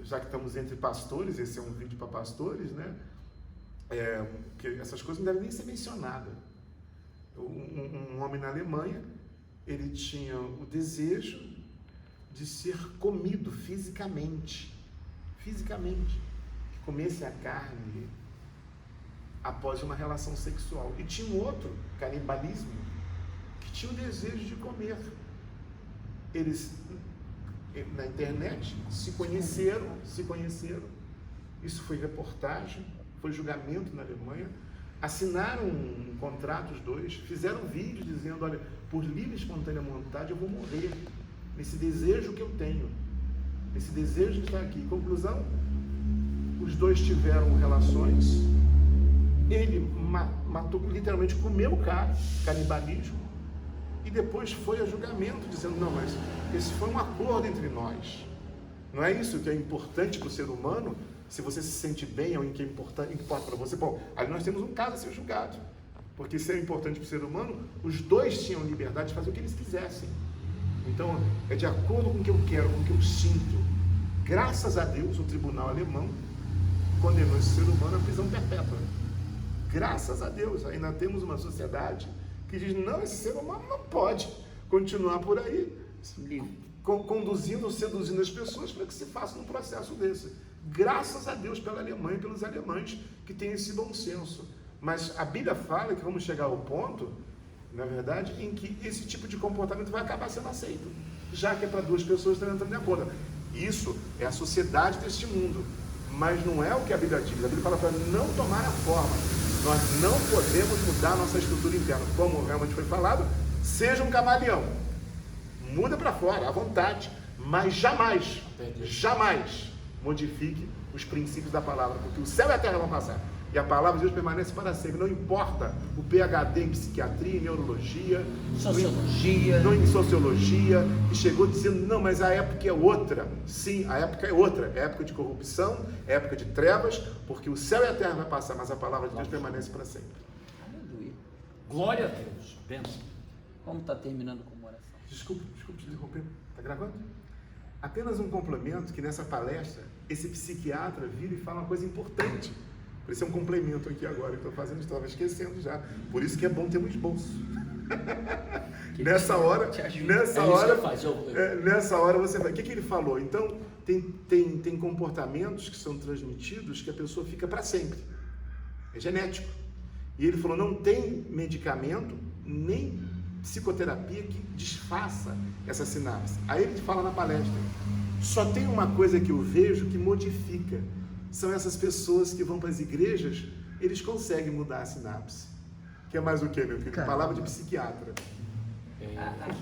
já que estamos entre pastores, esse é um vídeo para pastores, né? Que essas coisas não devem nem ser mencionadas. Um homem na Alemanha, ele tinha o desejo de ser comido fisicamente, que comesse a carne após uma relação sexual. E tinha um outro, canibalismo, que tinha o desejo de comer. Eles, na internet, se conheceram, isso foi reportagem, foi julgamento na Alemanha, assinaram um contrato os dois, fizeram um vídeo dizendo, olha, por livre e espontânea vontade eu vou morrer, nesse desejo que eu tenho, nesse desejo de estar aqui. Conclusão, os dois tiveram relações, ele matou, literalmente comeu o cara, canibalismo, e depois foi a julgamento, dizendo, não, mas esse foi um acordo entre nós. Não é isso que é importante para o ser humano? Se você se sente bem, ou em que importa para você. Bom, aí nós temos um caso a ser julgado. Porque se é importante para o ser humano, os dois tinham liberdade de fazer o que eles quisessem. Então, é de acordo com o que eu quero, com o que eu sinto. Graças a Deus, o tribunal alemão condenou esse ser humano à prisão perpétua. Graças a Deus, ainda temos uma sociedade que diz, não, esse ser humano não pode. continuar por aí, Livre. conduzindo, seduzindo as pessoas para que se faça um processo desse. Graças a Deus pela Alemanha e pelos alemães que têm esse bom senso. Mas a Bíblia fala que vamos chegar ao ponto, na verdade, em que esse tipo de comportamento vai acabar sendo aceito, já que é para duas pessoas estarem entrando em acordo. Isso é a sociedade deste mundo, mas não é o que a Bíblia diz. A Bíblia fala para não tomar a forma. Nós não podemos mudar a nossa estrutura interna. Como realmente foi falado, seja um camaleão. Muda para fora, à vontade, mas jamais modifique os princípios da palavra, porque o céu e a terra vão passar. E a palavra de Deus permanece para sempre. Não importa o PhD em psiquiatria, em neurologia, Sociologia. em sociologia, que chegou dizendo, não, mas a época é outra. Sim, a época é outra. É época de corrupção, é época de trevas, porque o céu e a terra vai passar, mas a palavra de Deus permanece para sempre. Aleluia. Glória a Deus. Pensa. Como está terminando com uma oração? Desculpa te interromper. Está gravando? Apenas um complemento, que nessa palestra, esse psiquiatra vira e fala uma coisa importante. Por isso é um complemento aqui agora que estou fazendo, estava esquecendo já. Por isso que é bom ter um esboço. Nessa hora você vai. O que ele falou? Então, tem comportamentos que são transmitidos que a pessoa fica para sempre. É genético. E ele falou, não tem medicamento, nem psicoterapia que desfaça essa sinapse. Aí ele fala na palestra, só tem uma coisa que eu vejo que modifica. São essas pessoas que vão para as igrejas, eles conseguem mudar a sinapse. Que é mais o que, meu querido? Palavra de psiquiatra.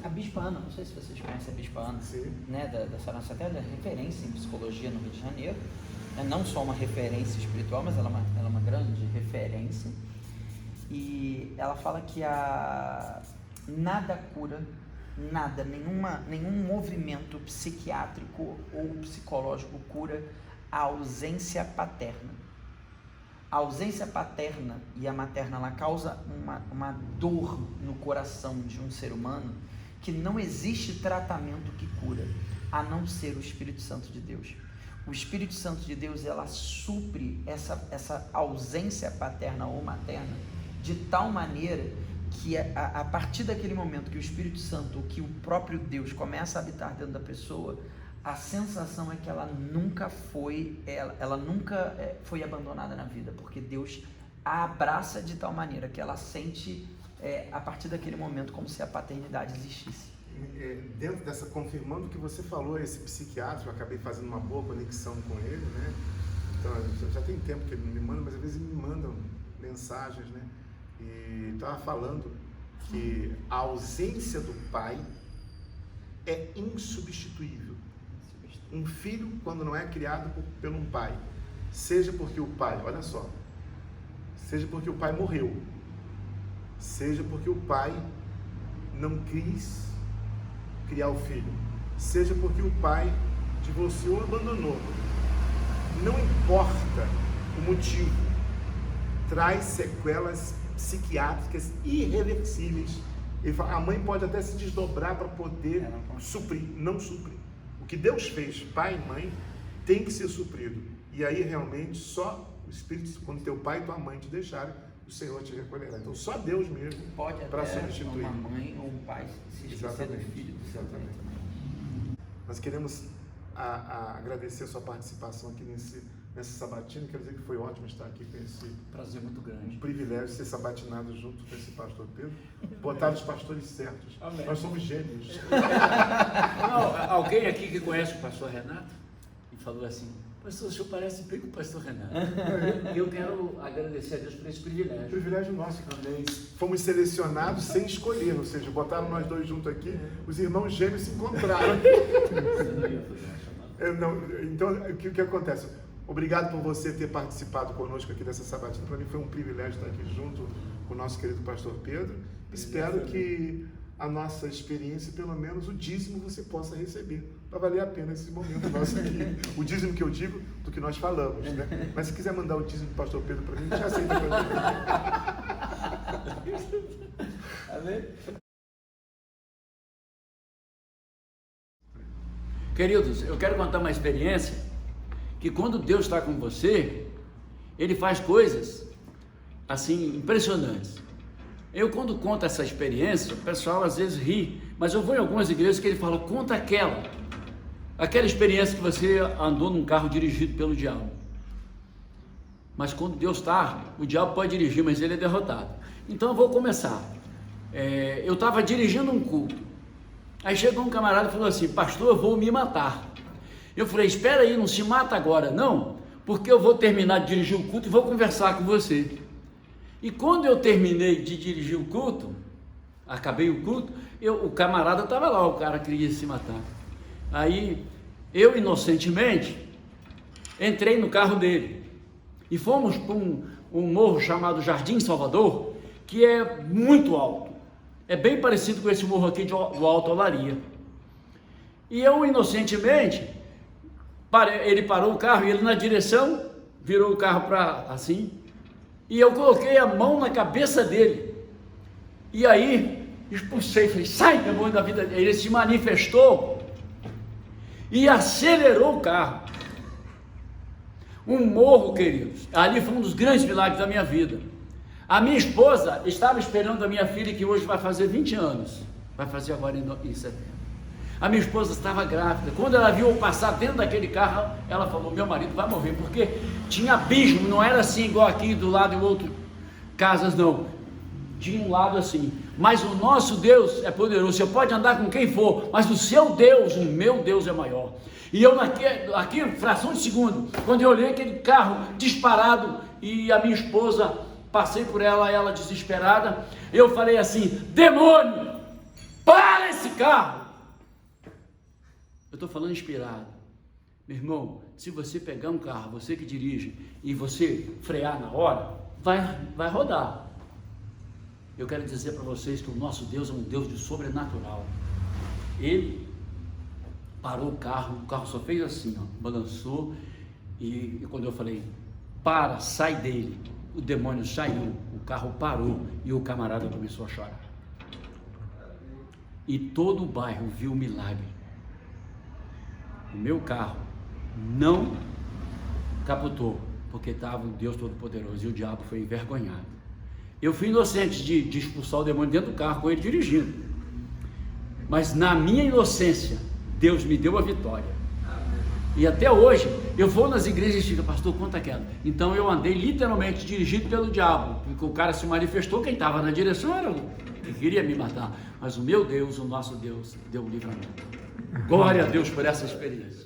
A Bispa Ana, não sei se vocês conhecem a Bispa Ana, né, dessa nossa até referência em psicologia no Rio de Janeiro. É não só uma referência espiritual, mas ela é uma grande referência. E ela fala que nada cura, nenhum movimento psiquiátrico ou psicológico cura a ausência paterna. A ausência paterna e a materna, ela causa uma dor no coração de um ser humano que não existe tratamento que cura, a não ser o Espírito Santo de Deus. O Espírito Santo de Deus, ela supre essa ausência paterna ou materna de tal maneira que a partir daquele momento que o Espírito Santo, ou que o próprio Deus começa a habitar dentro da pessoa, a sensação é que ela nunca foi abandonada na vida, porque Deus a abraça de tal maneira que ela sente a partir daquele momento como se a paternidade existisse. Dentro dessa, confirmando o que você falou, esse psiquiatra, eu acabei fazendo uma boa conexão com ele, né? Então, já tem tempo que ele não me manda, mas às vezes me mandam mensagens, né? E estava falando que a ausência do pai é insubstituível. Um filho, quando não é criado por um pai, seja porque o pai, olha só, seja porque o pai morreu, seja porque o pai não quis criar o filho, seja porque o pai divorciou ou abandonou, não importa o motivo, traz sequelas psiquiátricas irreversíveis. Ele fala, a mãe pode até se desdobrar para poder suprir, não supre. O que Deus fez, pai e mãe, tem que ser suprido. E aí realmente só o Espírito, quando teu pai e tua mãe te deixarem, o Senhor te recolherá. Então só Deus mesmo pode para até substituir. uma mãe ou um pai se esquecer do filho do seu pai também. Nós queremos agradecer a sua participação aqui nessa sabatina. Quero dizer que foi ótimo estar aqui com esse Prazer muito grande. privilégio de ser sabatinado junto com esse pastor Pedro. Botaram os pastores certos. Amém. Nós somos gêmeos. Não, alguém aqui que conhece o pastor Renato e falou assim, pastor, o senhor parece bem com o pastor Renato. E eu quero agradecer a Deus por esse privilégio. Privilégio nosso também. Fomos selecionados sem escolher, ou seja, botaram nós dois juntos aqui, os irmãos gêmeos se encontraram. Então, o que acontece? Obrigado por você ter participado conosco aqui dessa sabatina. Para mim foi um privilégio estar aqui junto com o nosso querido pastor Pedro. Espero que a nossa experiência, pelo menos o dízimo, você possa receber. Para valer a pena esse momento nosso aqui. O dízimo que eu digo, do que nós falamos, né? Mas se quiser mandar o dízimo do pastor Pedro para mim, a gente aceita também. Amém? Queridos, eu quero contar uma experiência que quando Deus está com você, Ele faz coisas assim impressionantes. Eu, quando conto essa experiência, o pessoal às vezes ri, mas eu vou em algumas igrejas que ele fala, conta aquela experiência que você andou num carro dirigido pelo diabo. Mas quando Deus está, o diabo pode dirigir, mas ele é derrotado. Então eu vou começar. Eu estava dirigindo um culto, aí chegou um camarada e falou assim, pastor, eu vou me matar. Eu falei, espera aí, não se mata agora, não, porque eu vou terminar de dirigir o culto e vou conversar com você. E quando eu terminei de dirigir o culto, acabei o culto, o camarada estava lá, o cara queria se matar. Aí, eu inocentemente, entrei no carro dele e fomos para um morro chamado Jardim Salvador, que é muito alto. É bem parecido com esse morro aqui do Alto Olaria. E eu, inocentemente, ele parou o carro e ele na direção, virou o carro para assim, e eu coloquei a mão na cabeça dele, e aí expulsei, falei, sai demônio da vida dele. Ele se manifestou e acelerou o carro, um morro, queridos, ali foi um dos grandes milagres da minha vida. A minha esposa estava esperando a minha filha, que hoje vai fazer 20 anos, vai fazer agora em setembro. A minha esposa estava grávida. Quando ela viu eu passar dentro daquele carro, ela falou, meu marido vai morrer, porque tinha abismo, não era assim igual aqui do lado e outro, casas não, tinha um lado assim, mas o nosso Deus é poderoso, você pode andar com quem for, mas o seu Deus, o meu Deus é maior. E eu aqui, fração de segundo, quando eu olhei aquele carro disparado, e a minha esposa, passei por ela desesperada, eu falei assim, demônio, para esse carro. Eu estou falando inspirado. Meu irmão, se você pegar um carro, você que dirige, e você frear na hora, vai rodar. Eu quero dizer para vocês que o nosso Deus é um Deus de sobrenatural. Ele parou o carro só fez assim, ó, balançou, e quando eu falei, para, sai dele, o demônio saiu, o carro parou, e o camarada começou a chorar. E todo o bairro viu o milagre. O meu carro não capotou, porque estava o Deus Todo-Poderoso, e o diabo foi envergonhado. Eu fui inocente de expulsar o demônio dentro do carro com ele dirigindo, mas na minha inocência, Deus me deu a vitória. E até hoje, eu vou nas igrejas e digo, pastor, conta aquela. Então eu andei literalmente dirigido pelo diabo, porque o cara se manifestou, quem estava na direção era o que queria me matar, mas o meu Deus, o nosso Deus, deu o livramento. Glória a Deus por essa experiência.